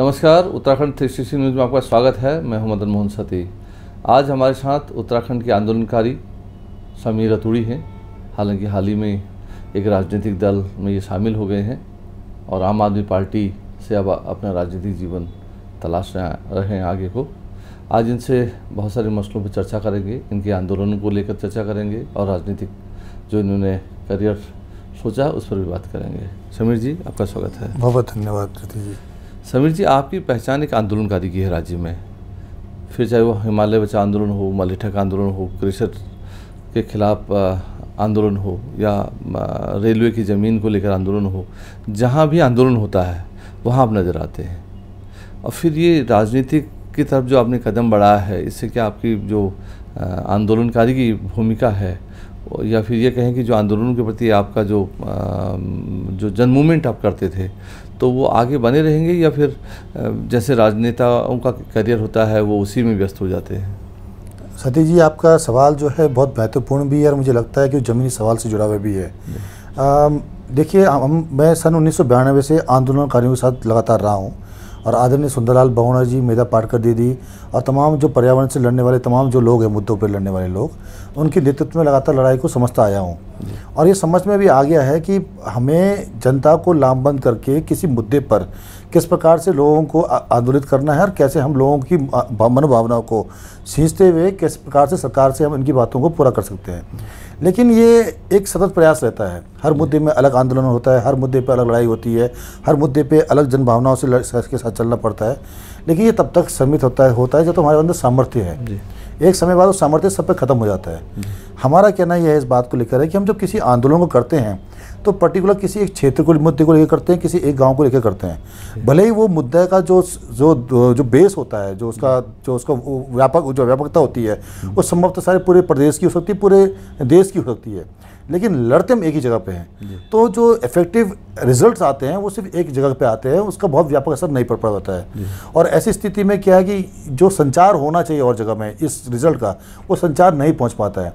नमस्कार, उत्तराखंड 360 न्यूज़ में आपका स्वागत है। मैं हूं मदन मोहन सती। आज हमारे साथ उत्तराखंड के आंदोलनकारी समीर रतूड़ी हैं। हालांकि हाल ही में एक राजनीतिक दल में ये शामिल हो गए हैं और आम आदमी पार्टी से अब अपना राजनीतिक जीवन तलाश रहे हैं आगे को। आज इनसे बहुत सारे मसलों पर चर्चा करेंगे, इनके आंदोलनों को लेकर चर्चा करेंगे और राजनीतिक जो इन्होंने करियर सोचा उस पर भी बात करेंगे। समीर जी, आपका स्वागत है। बहुत धन्यवाद रति जी। समीर जी, आपकी पहचान एक आंदोलनकारी की है राज्य में, फिर चाहे वो हिमालय बचाओ आंदोलन हो, मलेठक आंदोलन हो, क्रेशर के खिलाफ आंदोलन हो या रेलवे की ज़मीन को लेकर आंदोलन हो, जहाँ भी आंदोलन होता है वहाँ आप नज़र आते हैं। और फिर ये राजनीतिक की तरफ जो आपने कदम बढ़ाया है, इससे क्या आपकी जो आंदोलनकारी की भूमिका है या फिर ये कहें कि जो आंदोलनों के प्रति आपका जो जन मूवमेंट आप करते थे, तो वो आगे बने रहेंगे या फिर जैसे राजनेताओं का करियर होता है वो उसी में व्यस्त हो जाते हैं? सती जी, आपका सवाल जो है बहुत महत्वपूर्ण भी है और मुझे लगता है कि ज़मीनी सवाल से जुड़ा हुआ भी है। देखिए, मैं सन 1992 से आंदोलनकारियों के साथ लगातार रहा हूँ और आदरणीय सुंदरलाल बहुगुणा जी, मेधा पाटकर दीदी और तमाम जो पर्यावरण से लड़ने वाले तमाम जो लोग हैं, मुद्दों पर लड़ने वाले लोग, उनके नेतृत्व में लगातार लड़ाई को समझता आया हूँ। और ये समझ में भी आ गया है कि हमें जनता को लामबंद करके किसी मुद्दे पर किस प्रकार से लोगों को आंदोलित करना है और कैसे हम लोगों की मनोभावनाओं को सींचते हुए किस प्रकार से सरकार से हम इनकी बातों को पूरा कर सकते हैं। लेकिन ये एक सतत प्रयास रहता है। हर मुद्दे में अलग आंदोलन होता है, हर मुद्दे पे अलग लड़ाई होती है, हर मुद्दे पे अलग जनभावनाओं से के साथ चलना पड़ता है। लेकिन ये तब तक सीमित होता है जब तो हमारे अंदर सामर्थ्य है। एक समय बाद वो सामर्थ्य सब पे ख़त्म हो जाता है। हमारा कहना यह है इस बात को लेकर है कि हम जब किसी आंदोलन को करते हैं तो पर्टिकुलर किसी एक क्षेत्र को मुद्दे को लेकर करते हैं, किसी एक गांव को लेकर करते हैं। भले ही वो मुद्दे का जो बेस होता है, जो उसका व्यापकता होती है, वो संभवतः सारे पूरे प्रदेश की हो सकती है, पूरे देश की हो सकती है, लेकिन लड़ते हम एक ही जगह पे हैं। तो जो इफेक्टिव रिजल्ट्स आते हैं वो सिर्फ एक जगह पे आते हैं, उसका बहुत व्यापक असर नहीं पड़ पाता है। और ऐसी स्थिति में क्या है कि जो संचार होना चाहिए और जगह में इस रिजल्ट का, वो संचार नहीं पहुंच पाता है।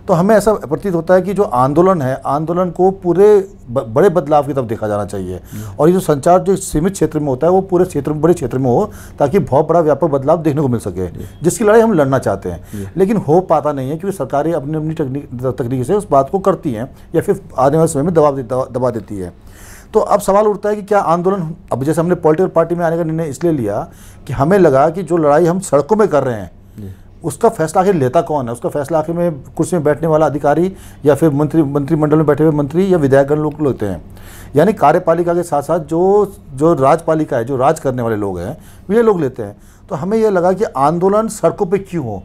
तो हमें ऐसा प्रतीत होता है कि जो आंदोलन है, आंदोलन को पूरे बड़े बदलाव की तरफ देखा जाना चाहिए और ये जो संचार जो सीमित क्षेत्र में होता है वो पूरे क्षेत्र में, बड़े क्षेत्र में हो, ताकि बहुत बड़ा व्यापक बदलाव देखने को मिल सके, जिसकी लड़ाई हम लड़ना चाहते हैं। लेकिन हो पाता नहीं है क्योंकि सरकारें अपनी अपनी तकनीक से उस बात को करती हैं या फिर आने वाले समय में दबा देती है। तो अब सवाल उठता है कि क्या आंदोलन, अब जैसे हमने पॉलिटिकल पार्टी में आने का निर्णय इसलिए लिया कि हमें लगा कि जो लड़ाई हम सड़कों में कर रहे हैं उसका फैसला आखिर लेता कौन है? उसका फैसला आखिर में कुर्सी में बैठने वाला अधिकारी या फिर मंत्रिमंडल में बैठे हुए मंत्री या विधायकगण लोग लेते हैं। यानी कार्यपालिका के साथ साथ जो राजपालिका है, जो राज करने वाले लोग हैं, वे लोग लेते हैं। तो हमें यह लगा कि आंदोलन सड़कों पर क्यों हो?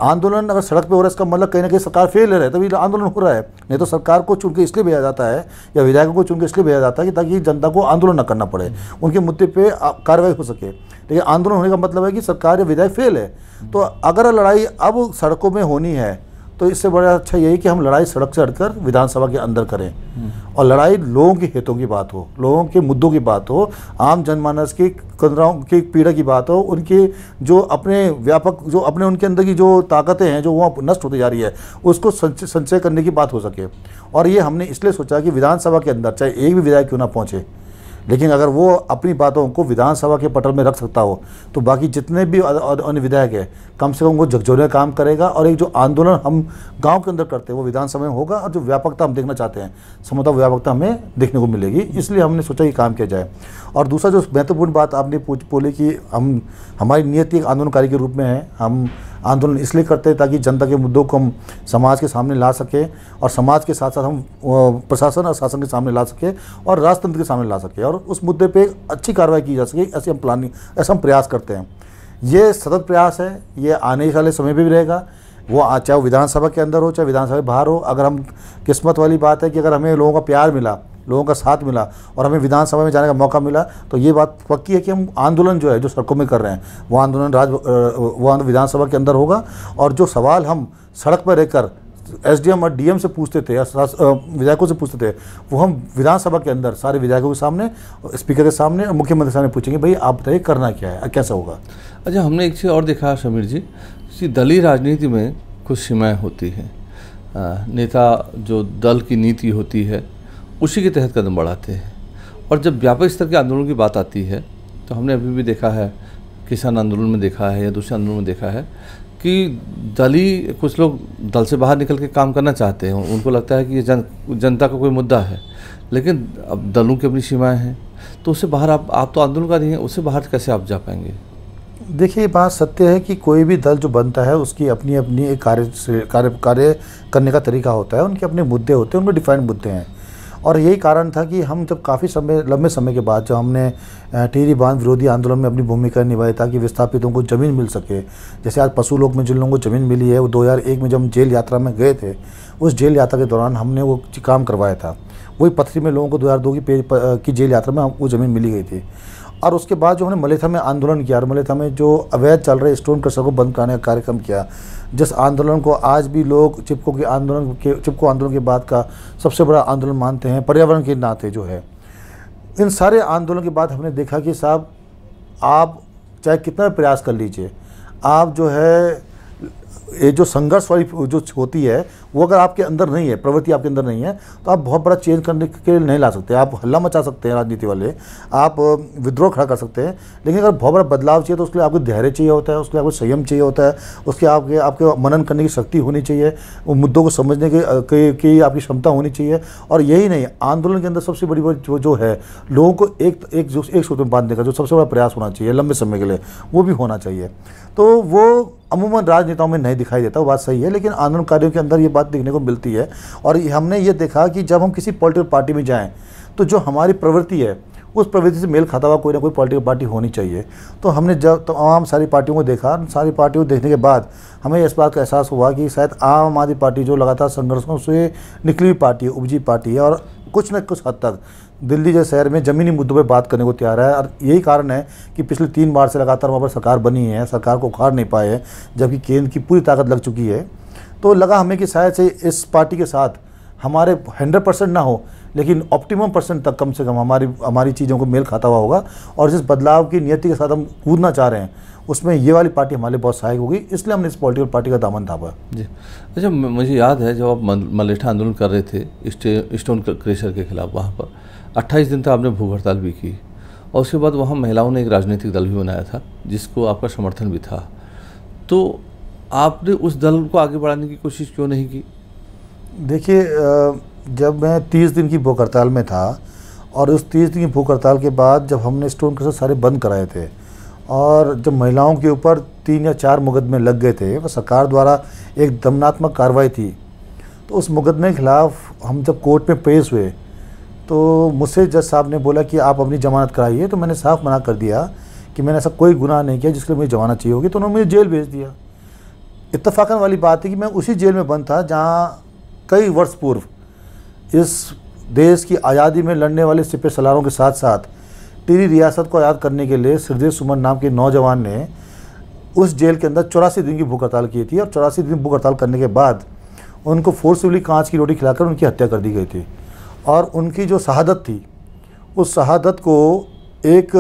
आंदोलन अगर सड़क पे हो रहा है इसका मतलब कहीं ना कहीं सरकार फेल है, तभी आंदोलन हो रहा है। नहीं तो सरकार को चुन के इसलिए भेजा जाता है या विधायकों को चुन के इसलिए भेजा जाता है कि ताकि जनता को आंदोलन न करना पड़े, उनके मुद्दे पे कार्रवाई हो सके। लेकिन आंदोलन होने का मतलब है कि सरकार या विधायक फेल है। तो अगर लड़ाई अब सड़कों में होनी है तो इससे बड़ा अच्छा यही कि हम लड़ाई सड़क से हटकर विधानसभा के अंदर करें और लड़ाई लोगों के हितों की बात हो, लोगों के मुद्दों की बात हो, आम जनमानस की कदरों की पीड़ा की बात हो, उनके जो अपने व्यापक जो अपने उनके अंदर की जो ताकतें हैं जो वहाँ नष्ट होती जा रही है उसको संचय करने की बात हो सके। और ये हमने इसलिए सोचा कि विधानसभा के अंदर चाहे एक भी विधायक क्यों ना पहुँचे, लेकिन अगर वो अपनी बातों को विधानसभा के पटल में रख सकता हो तो बाकी जितने भी अन्य विधायक है कम से कम वो झकझोरे काम करेगा। और एक जो आंदोलन हम गांव के अंदर करते हैं वो विधानसभा में होगा और जो व्यापकता हम देखना चाहते हैं समता व्यापकता हमें देखने को मिलेगी। इसलिए हमने सोचा कि काम किया जाए। और दूसरा जो महत्वपूर्ण बात आपने बोली कि हमारी नियति एक आंदोलनकारी के रूप में है। हम आंदोलन इसलिए करते हैं ताकि जनता के मुद्दों को हम समाज के सामने ला सकें और समाज के साथ साथ हम प्रशासन और शासन के सामने ला सकें और राजतंत्र के सामने ला सकें और उस मुद्दे पे अच्छी कार्रवाई की जा सके। ऐसा हम प्रयास करते हैं। ये सतत प्रयास है, ये आने वाले समय पे भी रहेगा। वो चाहे विधानसभा के अंदर हो चाहे विधानसभा बाहर हो। अगर हम किस्मत वाली बात है कि अगर हमें लोगों का प्यार मिला, लोगों का साथ मिला और हमें विधानसभा में जाने का मौका मिला तो ये बात पक्की है कि हम आंदोलन जो है जो सड़कों में कर रहे हैं वो आंदोलन विधानसभा के अंदर होगा। और जो सवाल हम सड़क पर रहकर एसडीएम और डीएम से पूछते थे या विधायकों से पूछते थे वो हम विधानसभा के अंदर सारे विधायकों के सामने, स्पीकर के सामने और मुख्यमंत्री के सामने पूछेंगे, भाई आप बताइए करना क्या है, कैसा होगा। अच्छा, हमने एक चीज़ और देखा समीर जी कि दलीय राजनीति में कुछ सीमाएँ होती हैं। नेता जो दल की नीति होती है उसी के तहत कदम बढ़ाते हैं और जब व्यापक स्तर के आंदोलन की बात आती है तो हमने अभी भी देखा है, किसान आंदोलन में देखा है या दूसरे आंदोलन में देखा है कि दलीय कुछ लोग दल से बाहर निकल के काम करना चाहते हैं। उनको लगता है कि ये जनता का कोई मुद्दा है, लेकिन अब दलों की अपनी सीमाएं हैं, तो उससे बाहर आप तो आंदोलनकारी हैं, उससे बाहर कैसे आप जा पाएंगे? देखिए, ये बात सत्य है कि कोई भी दल जो बनता है उसकी अपनी अपनी एक कार्य करने का तरीका होता है, उनके अपने मुद्दे होते हैं, उनके डिफाइंड मुद्दे हैं। और यही कारण था कि हम जब काफ़ी लंबे समय के बाद जब हमने टिहरी बांध विरोधी आंदोलन में अपनी भूमिका निभाई ताकि विस्थापितों को ज़मीन मिल सके, जैसे आज पशु लोक में जिन लोगों को ज़मीन मिली है, वो 2001 में जब हम जेल यात्रा में गए थे, उस जेल यात्रा के दौरान हमने वो काम करवाया था। वही पथरी में लोगों को 2002 की जेल यात्रा में वो ज़मीन मिली गई थी। और उसके बाद जो हमने मलेथा में आंदोलन किया और मलेथा में जो अवैध चल रहे स्टोन क्रशर को बंद कराने का कार्यक्रम किया, जिस आंदोलन को आज भी लोग चिपको आंदोलन के बाद का सबसे बड़ा आंदोलन मानते हैं पर्यावरण के नाते जो है, इन सारे आंदोलन के बाद हमने देखा कि साहब, आप चाहे कितना प्रयास कर लीजिए, आप जो है ये जो संघर्ष वाली जो होती है वो अगर आपके अंदर नहीं है, प्रवृत्ति आपके अंदर नहीं है, तो आप बहुत बड़ा चेंज करने के लिए नहीं ला सकते। आप हल्ला मचा सकते हैं राजनीति वाले, आप विद्रोह खड़ा कर सकते हैं, लेकिन अगर बहुत बड़ा बदलाव चाहिए तो उसके लिए आपको धैर्य चाहिए होता है, उसके लिए आपको संयम चाहिए होता है, उसके आपके मनन करने की शक्ति होनी चाहिए, वो मुद्दों को समझने की आपकी क्षमता होनी चाहिए। और यही नहीं, आंदोलन के अंदर सबसे बड़ी जो है सूत्र में बांधने का जो सबसे बड़ा प्रयास होना चाहिए लंबे समय के लिए, वो भी होना चाहिए। तो वो अमूमन राजनेताओं में नहीं दिखाई देता, वो बात सही है, लेकिन आंदोलनकारियों के अंदर ये बात देखने को मिलती है। और हमने ये देखा कि जब हम किसी पॉलिटिकल पार्टी में जाएं तो जो हमारी प्रवृत्ति है उस प्रवृत्ति से मेल खाता हुआ कोई ना कोई पॉलिटिकल पार्टी होनी चाहिए। तो हमने जब तमाम सारी पार्टियों को देखा, सारी पार्टियों को देखने के बाद हमें इस बात का एहसास हुआ कि शायद आम आदमी पार्टी जो लगातार संघर्षों से निकली हुई पार्टी है, उपजी पार्टी है, और कुछ न कुछ हद तक दिल्ली जैसे शहर में ज़मीनी मुद्दों पर बात करने को तैयार है। और यही कारण है कि पिछले 3 बार से लगातार वहाँ पर सरकार बनी है, सरकार को उखाड़ नहीं पाए, जबकि केंद्र की पूरी ताकत लग चुकी है। तो लगा हमें कि शायद से इस पार्टी के साथ हमारे 100% ना हो, लेकिन ऑप्टिमम % तक कम से कम हमारी चीज़ों को मेल खाता हुआ होगा। और जिस बदलाव की नियति के साथ हम कूदना चाह रहे हैं उसमें ये वाली पार्टी हमारे लिए बहुत सहायक होगी, इसलिए हमने इस पॉलिटिकल पार्टी का दामन थामा। जी, अच्छा, मुझे याद है जब आप मलेठा आंदोलन कर रहे थे स्टोन क्रशर के खिलाफ, वहाँ पर 28 दिन तक आपने भूख हड़ताल भी की, और उसके बाद वहाँ महिलाओं ने एक राजनीतिक दल भी बनाया था जिसको आपका समर्थन भी था। तो आपने उस दल को आगे बढ़ाने की कोशिश क्यों नहीं की? देखिए, जब मैं 30 दिन की भूख हड़ताल में था और उस 30 दिन की भूख हड़ताल के बाद जब हमने स्टोन क्रशर सारे बंद कराए थे और जब महिलाओं के ऊपर 3 या 4 मुकदमे लग गए थे, वह सरकार द्वारा एक दमनात्मक कार्रवाई थी, तो उस मुकदमे के खिलाफ हम जब कोर्ट में पेश हुए तो मुझसे जज साहब ने बोला कि आप अपनी जमानत कराइए। तो मैंने साफ मना कर दिया कि मैंने ऐसा कोई गुनाह नहीं किया जिसके लिए मुझे जमानत चाहिए होगी। तो उन्होंने मुझे जेल भेज दिया। इत्तफाकन वाली बात है कि मैं उसी जेल में बंद था जहाँ कई वर्ष पूर्व इस देश की आज़ादी में लड़ने वाले सिपह सलारों के साथ साथ टिहरी रियासत को आज़ाद करने के लिए श्रीदेव सुमन नाम के नौजवान ने उस जेल के अंदर 84 दिन की भूख हड़ताल की थी। और 84 दिन भूख हड़ताल करने के बाद उनको फोर्सफुली कांच की रोटी खिलाकर उनकी हत्या कर दी गई थी। और उनकी जो शहादत थी, उस शहादत को एक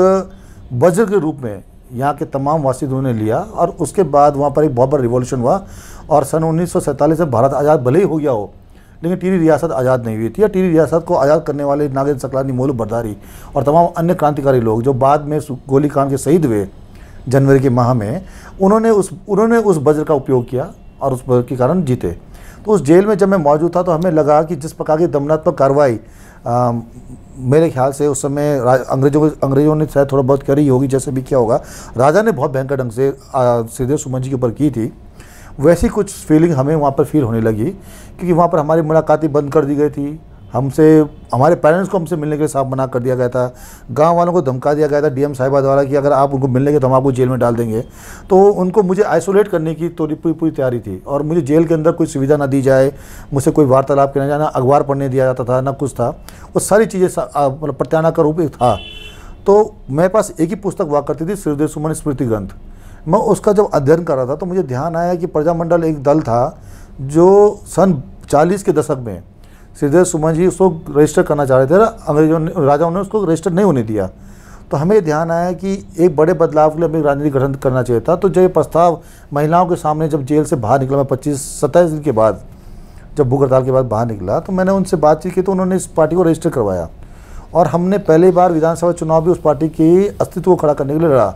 वज्र के रूप में यहाँ के तमाम वासियों ने लिया। और उसके बाद वहाँ पर एक बहुत बड़ा रिवॉल्यूशन हुआ और सन 1947 में भारत आज़ाद भले ही हो गया हो, लेकिन टिहरी रियासत आज़ाद नहीं हुई थी। और टिहरी रियासत को आज़ाद करने वाले नागेंद्र सकलानी, मोलू भरदारी और तमाम अन्य क्रांतिकारी लोग जो बाद में गोलीकांड के शहीद हुए जनवरी के माह में, उन्होंने उस वज्र का उपयोग किया और उस वज्र के कारण जीते। तो उस जेल में जब मैं मौजूद था तो हमें लगा कि जिस प्रकार की दमनात्मक कार्रवाई मेरे ख्याल से उस समय अंग्रेज़ों ने शायद थोड़ा बहुत करी होगी, जैसे भी किया होगा, राजा ने बहुत भयंकर ढंग से श्रीदेव सुमन जी के ऊपर की थी, वैसी कुछ फीलिंग हमें वहाँ पर फील होने लगी। क्योंकि वहाँ पर हमारी मुलाकातें बंद कर दी गई थी, हमारे पेरेंट्स को हमसे मिलने के लिए साफ मना कर दिया गया था, गांव वालों को धमका दिया गया था डीएम साहिबा द्वारा कि अगर आप उनको मिलने के तो हम आपको जेल में डाल देंगे। तो मुझे आइसोलेट करने की पूरी तैयारी थी और मुझे जेल के अंदर कोई सुविधा ना दी जाए, मुझसे कोई वार्तालाप करना जाए, ना अखबार पढ़ने दिया जाता था, ना कुछ था। वो सारी चीज़ें मतलब प्रत्याना का रूप था। तो मेरे पास एक ही पुस्तक हुआ करती थी, श्रीदेव सुमन स्मृति ग्रंथ। मैं उसका जब अध्ययन कर रहा था तो मुझे ध्यान आया कि प्रजामंडल एक दल था जो सन 40 के दशक में श्रीदेव सुमन जी उसको रजिस्टर करना चाह रहे थे, राजाओं ने उसको रजिस्टर नहीं होने दिया। तो हमें ध्यान आया कि एक बड़े बदलाव के लिए हमें राजनीतिक गठन करना चाहिए था। तो जब ये प्रस्ताव महिलाओं के सामने जब जेल से बाहर निकला, मैं 27 दिन के बाद जब भूख हड़ताल के बाद बाहर निकला, तो मैंने उनसे बातचीत की तो उन्होंने इस पार्टी को रजिस्टर करवाया और हमने पहली बार विधानसभा चुनाव भी उस पार्टी की अस्तित्व को खड़ा करने के लिए लड़ा।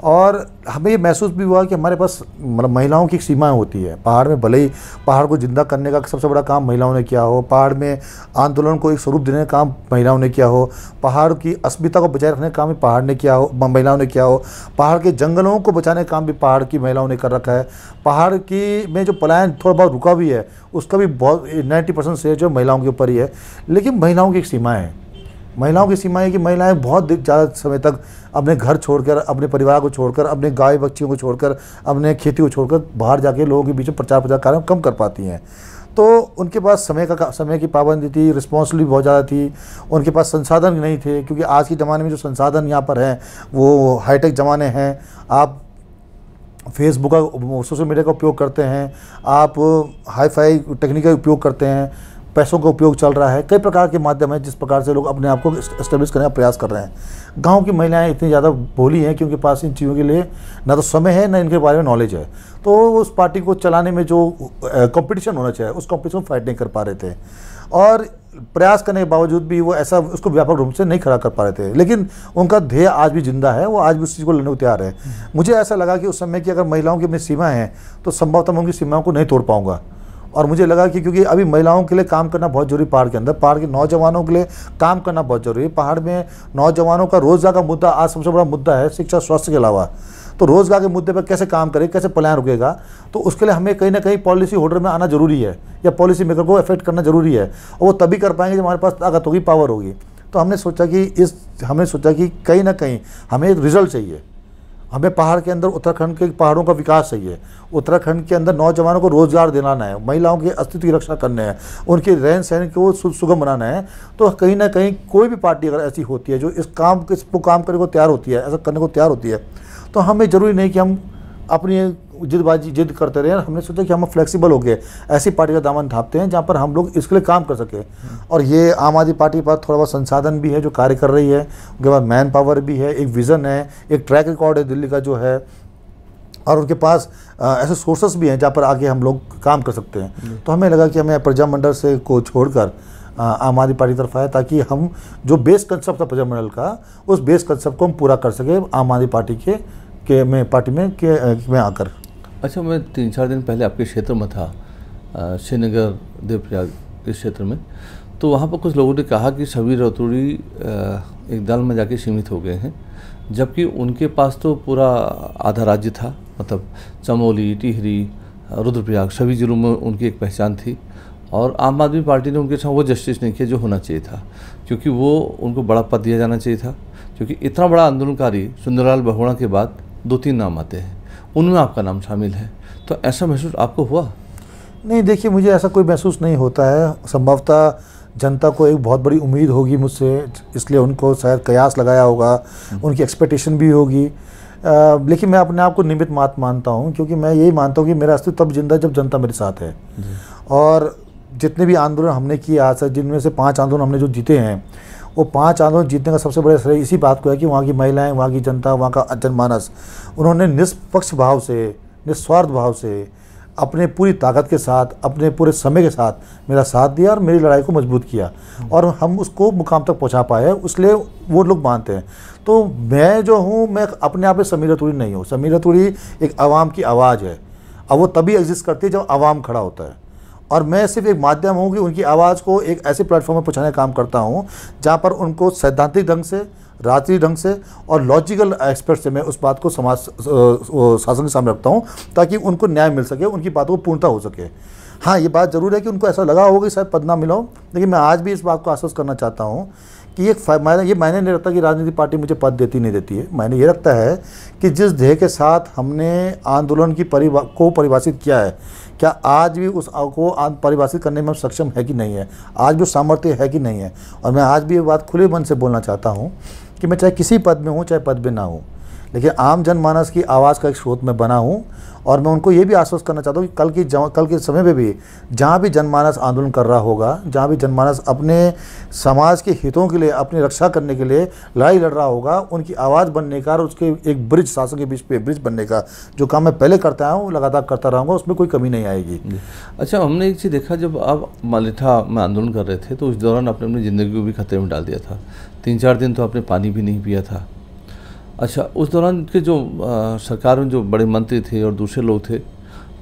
और हमें ये महसूस भी हुआ कि हमारे पास मतलब महिलाओं की सीमाएं होती है। पहाड़ में भले ही पहाड़ को जिंदा करने का सबसे बड़ा काम महिलाओं ने किया हो, पहाड़ में आंदोलन को एक स्वरूप देने का काम महिलाओं ने किया हो, पहाड़ की अस्मिता को बचाए रखने का काम भी पहाड़ ने किया हो, महिलाओं ने किया हो, पहाड़ के जंगलों को बचाने का काम भी पहाड़ की महिलाओं ने कर रखा है, पहाड़ की में जो पलायन थोड़ा बहुत रुका भी है उसका भी बहुत 90% श्रेय जो महिलाओं के ऊपर ही है। लेकिन महिलाओं की एक सीमा है, महिलाओं की सीमा है कि महिलाएं बहुत ज़्यादा समय तक अपने घर छोड़कर, अपने परिवार को छोड़कर, अपने गाय बच्चियों को छोड़कर, अपने खेती को छोड़कर बाहर जाके लोगों के बीच में प्रचार प्रचार कार्य कम कर पाती हैं। तो उनके पास समय की पाबंदी थी, रिस्पॉन्सिबिलिटी बहुत ज़्यादा थी, उनके पास संसाधन नहीं थे, क्योंकि आज के ज़माने में जो संसाधन यहाँ पर हैं वो हाईटेक ज़माने हैं। आप फेसबुक का, सोशल मीडिया का उपयोग करते हैं, आप हाई फाई टेक्निक का उपयोग करते हैं, पैसों का उपयोग चल रहा है, कई प्रकार के माध्यम हैं जिस प्रकार से लोग अपने आप को एस्टेब्लिश करने का प्रयास कर रहे हैं। गांव की महिलाएं इतनी ज़्यादा भोली हैं कि उनके पास इन चीज़ों के लिए ना तो समय है, ना इनके बारे में नॉलेज है। तो उस पार्टी को चलाने में जो कंपटीशन होना चाहिए उस कंपटीशन फाइट नहीं कर पा रहे थे, और प्रयास करने के बावजूद भी वो ऐसा उसको व्यापक रूप से नहीं खड़ा कर पा रहे थे। लेकिन उनका ध्येय आज भी जिंदा है, वो आज भी उस चीज़ को लड़ने को तैयार है। मुझे ऐसा लगा कि उस समय की अगर महिलाओं की अपनी सीमा है तो संभवतः मैं उनकी सीमाओं को नहीं तोड़ पाऊंगा। और मुझे लगा कि क्योंकि अभी महिलाओं के लिए काम करना बहुत जरूरी, पहाड़ के अंदर पहाड़ के नौजवानों के लिए काम करना बहुत जरूरी है। पहाड़ में नौजवानों का रोजगार का मुद्दा आज सबसे बड़ा मुद्दा है, शिक्षा स्वास्थ्य के अलावा। तो रोजगार के मुद्दे पर कैसे काम करें, कैसे पलायन रुकेगा, तो उसके लिए हमें कहीं ना कहीं पॉलिसी होल्डर में आना जरूरी है, या पॉलिसी मेकर को अफेक्ट करना जरूरी है। और वो तभी कर पाएंगे जब हमारे पास ताकत होगी, पावर होगी। तो हमने सोचा कि कहीं ना कहीं हमें एक रिजल्ट चाहिए। हमें पहाड़ के अंदर उत्तराखंड के पहाड़ों का विकास चाहिए, उत्तराखंड के अंदर नौजवानों को रोजगार दिलाना है, महिलाओं के अस्तित्व की रक्षा करना है, उनके रहन सहन को सुगम बनाना है। तो कहीं ना कहीं कोई भी पार्टी अगर ऐसी होती है जो इस काम करने को तैयार होती है, ऐसा करने को तैयार होती है, तो हमें ज़रूरी नहीं कि हम अपनी जिद करते रहे। हमने सोचा कि हम फ्लेक्सिबल हो गए, ऐसी पार्टी का दामन थापते हैं जहाँ पर हम लोग इसके लिए काम कर सकें। और ये आम आदमी पार्टी के पास थोड़ा बहुत संसाधन भी है जो कार्य कर रही है, उनके पास मैन पावर भी है, एक विज़न है, एक ट्रैक रिकॉर्ड है दिल्ली का जो है, और उनके पास ऐसे सोर्सेस भी हैं जहाँ पर आगे हम लोग काम कर सकते हैं। तो हमें लगा कि हमें प्रजामंडल से को छोड़कर आम आदमी पार्टी तरफ आए, ताकि हम जो बेस कंसेप्ट था प्रजामंडल का, उस बेस कंसेप्ट को हम पूरा कर सके आम आदमी पार्टी पार्टी में आकर। अच्छा, मैं 3-4 दिन पहले आपके क्षेत्र में था, श्रीनगर देवप्रयाग के क्षेत्र में, तो वहाँ पर कुछ लोगों ने कहा कि शबीर रतूड़ी एक दल में जाके सीमित हो गए हैं, जबकि उनके पास तो पूरा आधा राज्य था। मतलब चमोली, टिहरी, रुद्रप्रयाग सभी जिलों में उनकी एक पहचान थी, और आम आदमी पार्टी ने उनके साथ वो जस्टिस नहीं किया जो होना चाहिए था, क्योंकि वो उनको बड़ा पद दिया जाना चाहिए था। क्योंकि इतना बड़ा आंदोलनकारी सुंदरलाल बहुगुणा के बाद 2-3 नाम आते हैं, उनमें आपका नाम शामिल है। तो ऐसा महसूस आपको हुआ? नहीं, देखिए, मुझे ऐसा कोई महसूस नहीं होता है। संभवतः जनता को एक बहुत बड़ी उम्मीद होगी मुझसे, इसलिए उनको शायद कयास लगाया होगा, उनकी एक्सपेक्टेशन भी होगी। लेकिन मैं अपने आप को निमित्त मात्र मानता हूँ, क्योंकि मैं यही मानता हूँ कि मेरा अस्तित्व तब जिंदा है जब जनता मेरे साथ है। और जितने भी आंदोलन हमने किए आज तक, जिनमें से 5 आंदोलन हमने जो जीते हैं, वो 5 आंदोलन जीतने का सबसे बड़ा श्रेय इसी बात को है कि वहाँ की महिलाएं, वहाँ की जनता, वहाँ का जनमानस, उन्होंने निष्पक्ष भाव से, निस्वार्थ भाव से, अपने पूरी ताकत के साथ, अपने पूरे समय के साथ मेरा साथ दिया और मेरी लड़ाई को मजबूत किया, और हम उसको मुकाम तक पहुँचा पाए, इसलिए वो लोग मानते हैं। तो मैं जो हूँ, मैं अपने आप में समीर रतूड़ी नहीं हूँ। समीर रतूड़ी एक आवाम की आवाज़ है, और वो तभी एग्जिस्ट करती है जब आवाम खड़ा होता है। और मैं सिर्फ एक माध्यम हूँ कि उनकी आवाज़ को एक ऐसे प्लेटफॉर्म में पहुँचाने का काम करता हूँ जहाँ पर उनको सैद्धांतिक ढंग से, राजनीतिक ढंग से और लॉजिकल एस्पेक्ट से मैं उस बात को समाज शासन के सामने रखता हूँ, ताकि उनको न्याय मिल सके, उनकी बातों को पूर्णता हो सके। हाँ, ये बात ज़रूर है कि उनको ऐसा लगा होगा कि शायद पद ना मिला हो, लेकिन मैं आज भी इस बात को आश्वस्त करना चाहता हूँ कि ये मायने नहीं रखता कि राजनीतिक पार्टी मुझे पद देती नहीं देती है। मायने ये रखता है कि जिस ध्येय के साथ हमने आंदोलन की को परिभाषित किया है, क्या आज भी उस को परिभाषित करने में हम सक्षम है कि नहीं है, आज भी सामर्थ्य है कि नहीं है। और मैं आज भी ये बात खुले मन से बोलना चाहता हूँ कि मैं चाहे किसी पद में हूँ, चाहे पद में ना हूँ, लेकिन आम जनमानस की आवाज़ का एक स्रोत मैं बना हूँ और मैं उनको ये भी आश्वस्त करना चाहता हूँ कि कल के समय पे भी जहाँ भी जनमानस आंदोलन कर रहा होगा, जहाँ भी जनमानस अपने समाज के हितों के लिए, अपनी रक्षा करने के लिए लड़ाई लड़ रहा होगा, उनकी आवाज़ बनने का और उसके एक ब्रिज, शासन के बीच पे ब्रिज बनने का जो काम मैं पहले करता आया हूँ, लगातार करता रहूँगा, उसमें कोई कमी नहीं आएगी। अच्छा, हमने एक चीज़ देखा, जब आप मलेठा में आंदोलन कर रहे थे तो उस दौरान आपने अपनी ज़िंदगी को भी खतरे में डाल दिया था। 3-4 दिन तो आपने पानी भी नहीं पिया था। अच्छा, उस दौरान के जो सरकार में जो बड़े मंत्री थे और दूसरे लोग थे,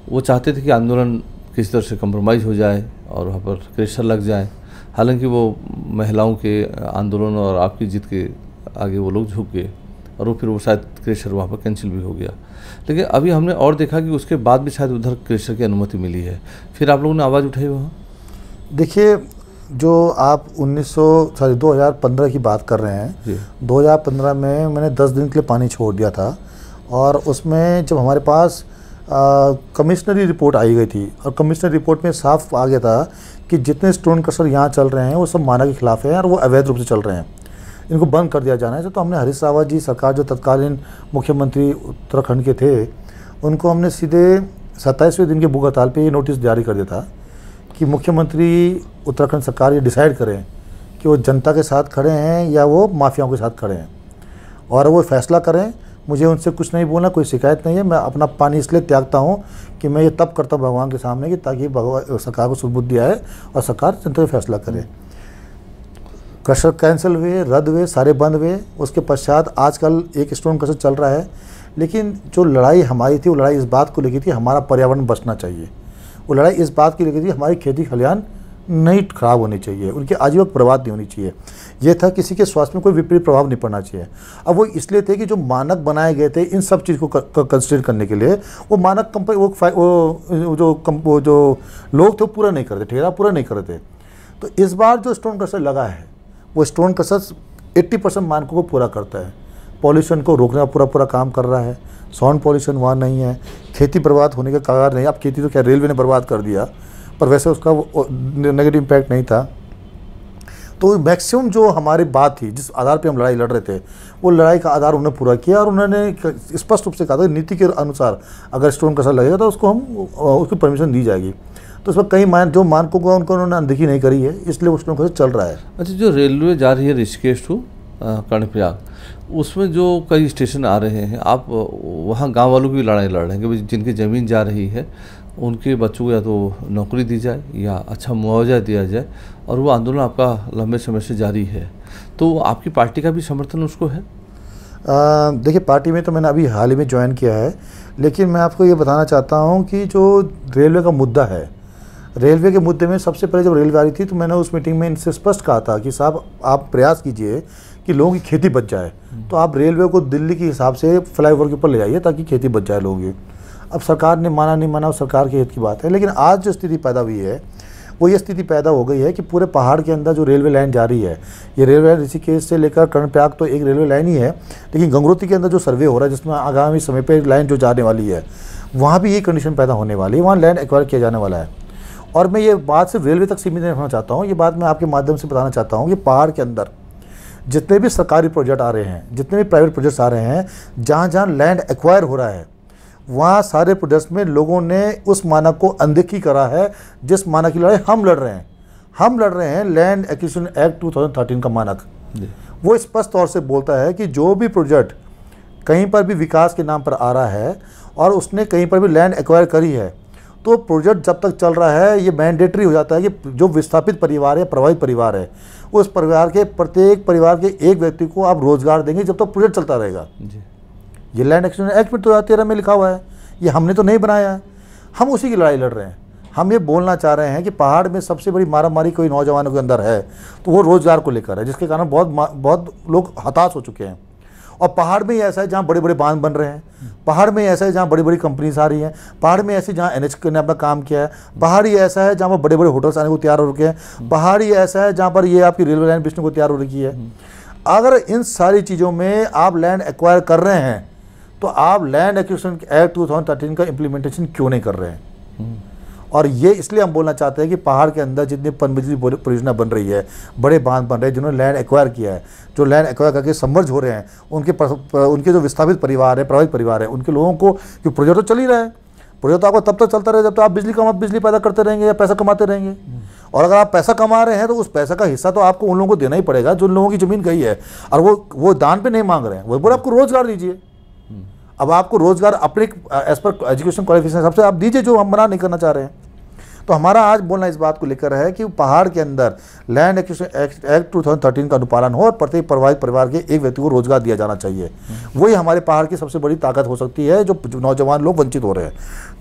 वो चाहते थे कि आंदोलन किसी तरह से कंप्रोमाइज़ हो जाए और वहाँ पर क्रेशर लग जाए। हालांकि वो महिलाओं के आंदोलन और आपकी जीत के आगे वो लोग झुक गए और वो फिर वो शायद क्रेशर वहाँ पर कैंसिल भी हो गया। लेकिन अभी हमने और देखा कि उसके बाद भी शायद उधर क्रेशर की अनुमति मिली है। फिर आप लोगों ने आवाज़ उठाई वहाँ? देखिए, जो आप 2015 की बात कर रहे हैं, 2015 में मैंने 10 दिन के लिए पानी छोड़ दिया था और उसमें जब हमारे पास कमिश्नरी रिपोर्ट आई गई थी और कमिश्नरी रिपोर्ट में साफ आ गया था कि जितने स्टोन क्रशर यहाँ चल रहे हैं वो सब मानक के खिलाफ हैं और वो अवैध रूप से चल रहे हैं, इनको बंद कर दिया जाना है। तो हमने हरीश रावत जी सरकार, जो तत्कालीन मुख्यमंत्री उत्तराखंड के थे, उनको हमने सीधे 27वें दिन के भूख हड़ताल पे ये नोटिस जारी कर दिया था कि मुख्यमंत्री उत्तराखंड सरकार ये डिसाइड करें कि वो जनता के साथ खड़े हैं या वो माफियाओं के साथ खड़े हैं और वो फैसला करें। मुझे उनसे कुछ नहीं बोलना, कोई शिकायत नहीं है। मैं अपना पानी इसलिए त्यागता हूँ कि मैं ये तब करता हूँ भगवान के सामने कि ताकि भगवान सरकार को सुबुद्धि आए और सरकार जनता का फैसला करे। क्रशर कैंसिल हुए, रद्द हुए, सारे बंद हुए। उसके पश्चात आजकल एक स्टोन क्रशर चल रहा है, लेकिन जो लड़ाई हमारी थी वो लड़ाई इस बात को लेकर थी हमारा पर्यावरण बचना चाहिए। वो लड़ाई इस बात की लेकर थी हमारी खेती खलिहान नहीं खराब होनी चाहिए, उनकी आजीवन बर्बाद नहीं होनी चाहिए। यह था किसी के स्वास्थ्य में कोई विपरीत प्रभाव नहीं पड़ना चाहिए। अब वो इसलिए थे कि जो मानक बनाए गए थे इन सब चीज़ को कंसिडर करने के लिए, वो मानक कंपनी वो जो लोग थे वो पूरा नहीं करते, ठेकेदार पूरा नहीं करते। तो इस बार जो स्टोन क्रशर लगा है वो स्टोन क्रशर 80% मानकों को पूरा करता है। पॉल्यूशन को रोकने का पूरा काम कर रहा है। साउंड पॉल्यूशन वहाँ नहीं है, खेती बर्बाद होने का कगार नहीं। अब खेती तो क्या रेलवे ने बर्बाद कर दिया, पर वैसे उसका नेगेटिव इम्पैक्ट नहीं था। तो मैक्सिमम जो हमारी बात थी, जिस आधार पे हम लड़ाई लड़ रहे थे, वो लड़ाई का आधार उन्होंने पूरा किया और उन्होंने स्पष्ट रूप से कहा था नीति के अनुसार अगर स्टोन क्रशर लगेगा तो उसको उसकी परमिशन दी जाएगी। तो उसमें कई जो मानकों को उन्होंने अनदेखी नहीं करी है, इसलिए वो स्टोन क्रशर चल रहा है। अच्छा, जो रेलवे जा रही है ऋषिकेश टू कर्णप्रयाग, उसमें जो कई स्टेशन आ रहे हैं, आप वहाँ गांव वालों की लड़ाई लड़ रहे हैं कि जिनकी ज़मीन जा रही है उनके बच्चों को या तो नौकरी दी जाए या अच्छा मुआवजा दिया जाए, और वो आंदोलन आपका लंबे समय से जारी है। तो आपकी पार्टी का भी समर्थन उसको है? देखिए, पार्टी में तो मैंने अभी हाल ही में ज्वाइन किया है, लेकिन मैं आपको ये बताना चाहता हूँ कि जो रेलवे का मुद्दा है, रेलवे के मुद्दे में सबसे पहले जब रेलवे आ रही थी तो मैंने उस मीटिंग में इनसे स्पष्ट कहा था कि साहब आप प्रयास कीजिए कि लोगों की खेती बच जाए। तो आप रेलवे को दिल्ली के हिसाब से फ्लाईओवर के ऊपर ले जाइए ताकि खेती बच जाए लोगों की। अब सरकार ने माना नहीं माना, सरकार के हित की बात है। लेकिन आज जो स्थिति पैदा हुई है वो ये स्थिति पैदा हो गई है कि पूरे पहाड़ के अंदर जो रेलवे लाइन जा रही है, ये रेलवे लाइन ऋषिकेश से लेकर कर्णप्रयाग तो एक रेलवे लाइन ही है, लेकिन गंगोत्री के अंदर जो सर्वे हो रहा है जिसमें आगामी समय पर लाइन जो जाने वाली है, वहाँ भी ये कंडीशन पैदा होने वाली है, वहाँ लैंड एक्वायर किया जाने वाला है। और मैं ये बात सिर्फ रेलवे तक सीमित नहीं रखना चाहता हूँ, ये बात मैं आपके माध्यम से बताना चाहता हूँ कि पहाड़ के अंदर जितने भी सरकारी प्रोजेक्ट आ रहे हैं, जितने भी प्राइवेट प्रोजेक्ट्स आ रहे हैं, जहाँ जहाँ लैंड एक्वायर हो रहा है, वहाँ सारे प्रोजेक्ट्स में लोगों ने उस मानक को अनदेखी करा है जिस मानक की लड़ाई हम लड़ रहे हैं। हम लड़ रहे हैं लैंड एक्विजिशन एक्ट 2013 का मानक। वो स्पष्ट तौर से बोलता है कि जो भी प्रोजेक्ट कहीं पर भी विकास के नाम पर आ रहा है और उसने कहीं पर भी लैंड एक्वायर करी है, तो प्रोजेक्ट जब तक चल रहा है ये मैंडेटरी हो जाता है कि जो विस्थापित परिवार है, प्रभावित परिवार है, उस परिवार के प्रत्येक परिवार के एक व्यक्ति को आप रोजगार देंगे जब तक प्रोजेक्ट चलता रहेगा। ये लैंड एक्विजिशन एक्ट में 2013 में लिखा हुआ है, ये हमने तो नहीं बनाया है, हम उसी की लड़ाई लड़ रहे हैं। हम ये बोलना चाह रहे हैं कि पहाड़ में सबसे बड़ी मारामारी कोई नौजवानों के अंदर है तो वो रोजगार को लेकर है, जिसके कारण बहुत लोग हताश हो चुके हैं। और पहाड़ में ही ऐसा है जहाँ बड़े बड़े बांध बन रहे हैं, पहाड़ में ऐसा है जहाँ बड़ी बड़ी कंपनीज आ रही हैं, पहाड़ में ऐसी जहाँ NH ने अपना काम किया है, पहाड़ ही ऐसा है जहाँ पर बड़े बड़े होटल्स आने को तैयार हो रखे हैं, पहाड़ ही ऐसा है जहाँ पर ये आपकी रेलवे लाइन बिजनेस को तैयार हो रखी है। अगर इन सारी चीज़ों में आप लैंड एक्वायर कर रहे हैं तो आप लैंड एक्विजिशन एक्ट 2013 का इम्प्लीमेंटेशन क्यों नहीं कर रहे हैं? और ये इसलिए हम बोलना चाहते हैं कि पहाड़ के अंदर जितनी पनबिजली परियोजना बन रही है, बड़े बांध बन रहे हैं, जिन्होंने लैंड एक्वायर किया है, जो लैंड एक्वायर करके सबमर्ज हो रहे हैं, उनके जो विस्थापित परिवार है, प्रभावित परिवार है, उनके लोगों को, क्योंकि प्रोजेक्ट तो चल ही रहा है, प्रोजेक्ट तो आपको तब तक चलता रहे जब तो आप बिजली पैदा करते रहेंगे या पैसा कमाते रहेंगे। और अगर आप पैसा कमा रहे हैं तो उस पैसा का हिस्सा तो आपको उन लोगों को देना ही पड़ेगा जो लोगों की ज़मीन गई है, और वो दान पे नहीं मांग रहे हैं, वो बोले आपको रोजगार दीजिए। अब आपको रोजगार अपने एज पर एजुकेशन क्वालिफिकेशन सबसे आप दीजिए, जो हम मना नहीं करना चाह रहे हैं। तो हमारा आज बोलना इस बात को लेकर है कि पहाड़ के अंदर लैंड एक्विजिशन एक्ट 2013 का अनुपालन हो और प्रत्येक प्रभावित परिवार के एक व्यक्ति को रोजगार दिया जाना चाहिए। वही हमारे पहाड़ की सबसे बड़ी ताकत हो सकती है, जो नौजवान लोग वंचित हो रहे हैं।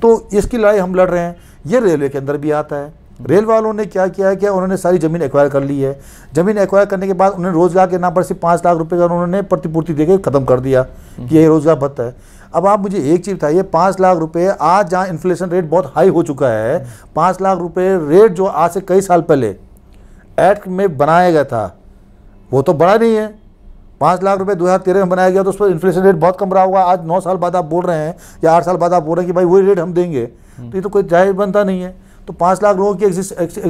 तो इसकी लड़ाई हम लड़ रहे हैं। ये रेलवे के अंदर भी आता है। रेल वालों ने क्या किया है कि उन्होंने सारी ज़मीन एक्वायर कर ली है। ज़मीन एक्वायर करने के बाद उन्होंने रोजगार के नाम पर सिर्फ 5 लाख रुपये का उन्होंने प्रतिपूर्ति देकर ख़त्म कर दिया कि ये रोजगार भत्ता है। अब आप मुझे एक चीज़ बताइए, 5 लाख रुपए, आज जहाँ इन्फ्लेशन रेट बहुत हाई हो चुका है, 5 लाख रुपए रेट जो आज से कई साल पहले एक्ट में बनाया गया था वो तो बड़ा नहीं है। 5 लाख रुपए 2013 में बनाया गया तो उस पर इन्फ्लेशन रेट बहुत कम रहा होगा। आज 9 साल बाद आप बोल रहे हैं या 8 साल बाद आप बोल रहे हैं कि भाई वही रेट हम देंगे, तो ये तो कोई जायज़ बनता नहीं है। तो 5 लाख लोगों की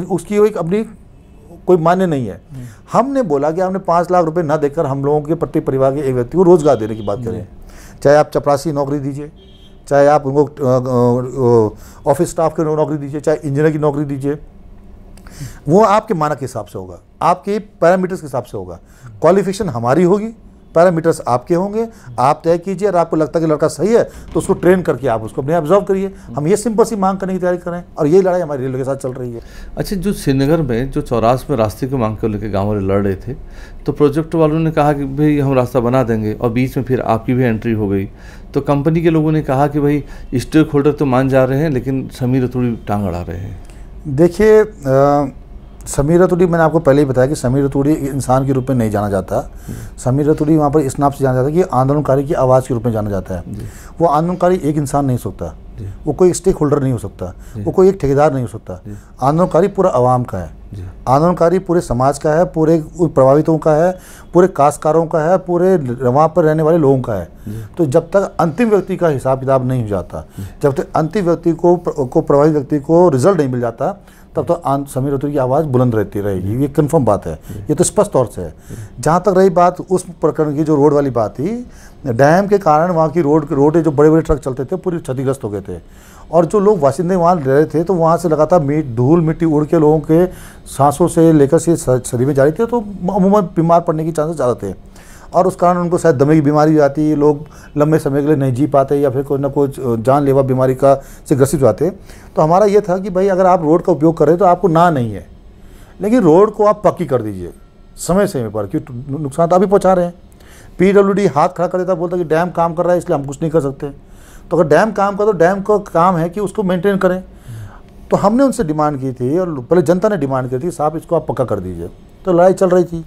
उसकी एक अपनी कोई मान्य नहीं है। हमने बोला कि हमने 5 लाख रुपए न देकर हम लोगों के प्रत्येक परिवार के एक व्यक्ति को रोजगार देने की बात करें। चाहे आप चपरासी नौकरी दीजिए, चाहे आप उनको ऑफिस स्टाफ की नौकरी दीजिए, चाहे इंजीनियर की नौकरी दीजिए, वो आपके मानक के हिसाब से होगा, आपके पैरामीटर्स के हिसाब से होगा। क्वालिफिकेशन हमारी होगी, पैरामीटर्स आपके होंगे, आप तय कीजिए। और आपको लगता है कि लड़का सही है तो उसको ट्रेन करके आप उसको अपने ऑब्जर्व करिए। हम ये सिंपल सी मांग करने की तैयारी करें, और ये लड़ाई हमारी रेलवे के साथ चल रही है। अच्छा, जो श्रीनगर में जो चौरास में रास्ते की मांग को लेकर गाँव वाले लड़ रहे थे, तो प्रोजेक्ट वालों ने कहा कि भाई हम रास्ता बना देंगे, और बीच में फिर आपकी भी एंट्री हो गई। तो कंपनी के लोगों ने कहा कि भाई स्टेक होल्डर तो मान जा रहे हैं, लेकिन समीर रतूड़ी टांग अड़ा रहे हैं। देखिए, समीर रतूड़ी, मैंने आपको पहले ही बताया कि समीर रतूड़ी इंसान के रूप में नहीं जाना जाता। समीर रतूड़ी वहाँ पर इस नाम से जाना जाता है कि आंदोलनकारी की आवाज़ के रूप में जाना जाता है। वो आंदोलनकारी एक इंसान नहीं हो सकता, वो कोई स्टेक होल्डर नहीं हो सकता, वो कोई एक ठेकेदार नहीं हो सकता। आंदोलनकारी पूरा आवाम का है, आंदोलनकारी पूरे समाज का है, पूरे प्रभावितों का है, पूरे काश्तकारों का है, पूरे वहाँ पर रहने वाले लोगों का है। तो जब तक अंतिम व्यक्ति का हिसाब किताब नहीं हो जाता, जब तक अंतिम व्यक्ति को प्रभावित व्यक्ति को रिजल्ट नहीं मिल जाता, तब तो समीर रतूड़ी की आवाज़ बुलंद रहती रहेगी। ये कन्फर्म बात है, ये तो स्पष्ट तौर से है। जहाँ तक रही बात उस प्रकरण की, जो रोड वाली बात थी, डैम के कारण वहाँ की रोड जो बड़े बड़े ट्रक चलते थे पूरी क्षतिग्रस्त हो गए थे, और जो लोग वासिंदे वहाँ रह रहे थे तो वहाँ से लगातार धूल मिट्टी उड़ के लोगों के सांसों से लेकर शरीर में जा रही थी, तो अमूमन बीमार पड़ने की चांसेस ज़्यादा थे, और उस कारण उनको शायद दमे की बीमारी हो जाती, लोग लंबे समय के लिए नहीं जी पाते, या फिर कोई ना कोई जानलेवा बीमारी का से ग्रसित जाते। तो हमारा ये था कि भाई अगर आप रोड का उपयोग कर रहे हो तो आपको ना नहीं है, लेकिन रोड को आप पक्की कर दीजिए समय समय पर, क्योंकि नुकसान तो अभी पहुँचा रहे हैं। PWD हाथ खड़ा कर देता, बोलता कि डैम काम कर रहा है इसलिए हम कुछ नहीं कर सकते। तो अगर डैम काम कर, तो डैम का काम है कि उसको मेंटेन करें। तो हमने उनसे डिमांड की थी, और पहले जनता ने डिमांड की थी, साहब इसको आप पक्का कर दीजिए। तो लड़ाई चल रही थी।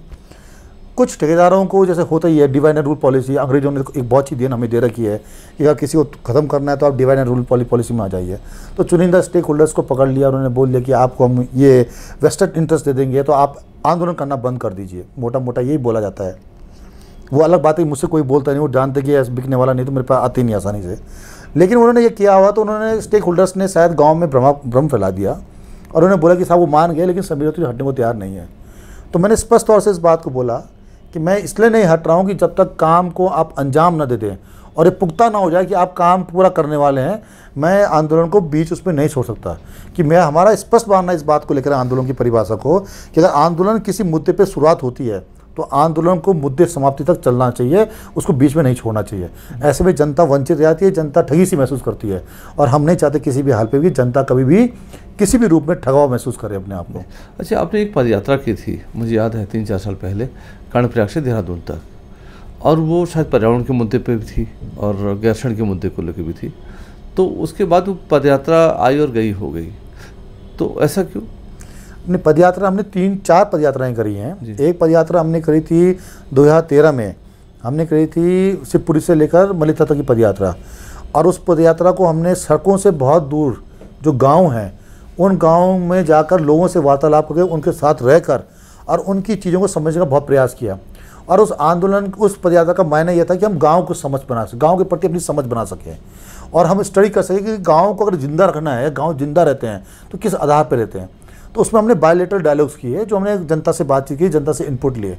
कुछ ठेकेदारों को जैसे होता ही है, डिवाइड एंड रूल पॉलिसी, अंग्रेजों ने एक बहुत सी देन हमें दे रखी है कि अगर किसी को ख़त्म करना है तो आप डिवाइड एंड रूल पॉलिसी में आ जाइए। तो चुनिंदा स्टेक होल्डर्स को पकड़ लिया, उन्होंने बोल दिया कि आपको हम ये वेस्टेड इंटरेस्ट दे देंगे, तो आप आंदोलन करना बंद कर दीजिए। मोटा मोटा यही बोला जाता है। वो अलग बात है, मुझसे कोई बोलता नहीं, वो जानते कि ऐसा बिकने वाला नहीं, तो मेरे पास आती नहीं आसानी से। लेकिन उन्होंने ये किया हुआ, तो उन्होंने स्टेक होल्डर्स ने शायद गाँव में भ्रम फैला दिया, और उन्होंने बोला कि साहब वो मान गए, लेकिन समीर रतूड़ी हटने को तैयार नहीं है। तो मैंने स्पष्ट तौर से इस बात को बोला कि मैं इसलिए नहीं हट रहा हूँ कि जब तक काम को आप अंजाम न दे दें और ये पुख्ता ना हो जाए कि आप काम पूरा करने वाले हैं, मैं आंदोलन को बीच उसमें नहीं छोड़ सकता। कि मैं हमारा स्पष्ट मानना इस बात को लेकर आंदोलन की परिभाषा को, कि अगर आंदोलन किसी मुद्दे पर शुरुआत होती है तो आंदोलन को मुद्दे समाप्ति तक चलना चाहिए, उसको बीच में नहीं छोड़ना चाहिए। ऐसे में जनता वंचित रहती है, जनता ठगी सी महसूस करती है, और हम नहीं चाहते किसी भी हाल पे भी जनता कभी भी किसी भी रूप में ठगा महसूस करे अपने आप को। अच्छा, आपने एक पदयात्रा की थी, मुझे याद है 3-4 साल पहले, कर्णप्रयाग से देहरादून तक, और वो शायद पर्यावरण के मुद्दे पे भी थी और गैरसैंण के मुद्दे को लेकर भी थी। तो उसके बाद वो पदयात्रा आई और गई हो गई, तो ऐसा क्यों? अपनी पदयात्रा हमने 3-4 पदयात्राएं करी हैं। एक पदयात्रा हमने करी थी 2013 में, हमने करी थी शिवपुरी से लेकर मलिता तक की पदयात्रा, और उस पदयात्रा को हमने सड़कों से बहुत दूर जो गांव हैं उन गांवों में जाकर लोगों से वार्तालाप करके उनके साथ रहकर और उनकी चीज़ों को समझने का बहुत प्रयास किया। और उस आंदोलन, उस पदयात्रा का मायने यह था कि हम गाँव को समझ बना सकें, गाँव के प्रति अपनी समझ बना सकें। और हम स्टडी कर सकें कि गाँव को अगर जिंदा रखना है, गाँव जिंदा रहते हैं तो किस आधार पर रहते हैं। तो उसमें हमने बायलैटरल डायलॉग्स किए, जो हमने जनता से बातचीत की, जनता से इनपुट लिए।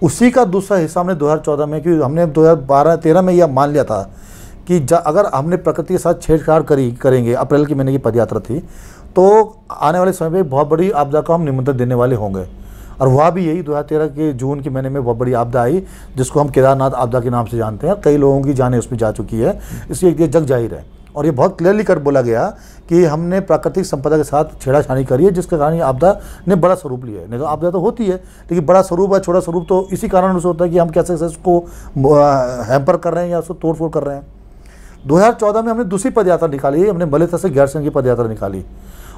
उसी का दूसरा हिस्सा हमने 2014 में, कि हमने 2012-13 में यह मान लिया था कि अगर हमने प्रकृति के साथ छेड़छाड़ करेंगे, अप्रैल के महीने की पदयात्रा थी, तो आने वाले समय में बहुत बड़ी आपदा को हम निमंत्रण देने वाले होंगे। और वह भी यही 2013 के जून के महीने में बहुत बड़ी आपदा आई, जिसको हम केदारनाथ आपदा के नाम से जानते हैं। कई लोगों की जानें उसमें जा चुकी है, इसलिए ये जग जाहिर है। और ये बहुत क्लियरली कर बोला गया कि हमने प्राकृतिक संपदा के साथ छेड़छाड़ी करी है, जिसके कारण ये आपदा ने बड़ा स्वरूप लिया है। नहीं तो आपदा तो होती है, लेकिन बड़ा स्वरूप है, छोटा स्वरूप तो इसी कारण से होता है कि हम कैसे उसको हैम्पर कर रहे हैं या उसको तोड़फोड़ कर रहे हैं। 2014 में हमने दूसरी पदयात्रा निकाली, हमने मलेथा से गैरसैंण की पदयात्रा निकाली।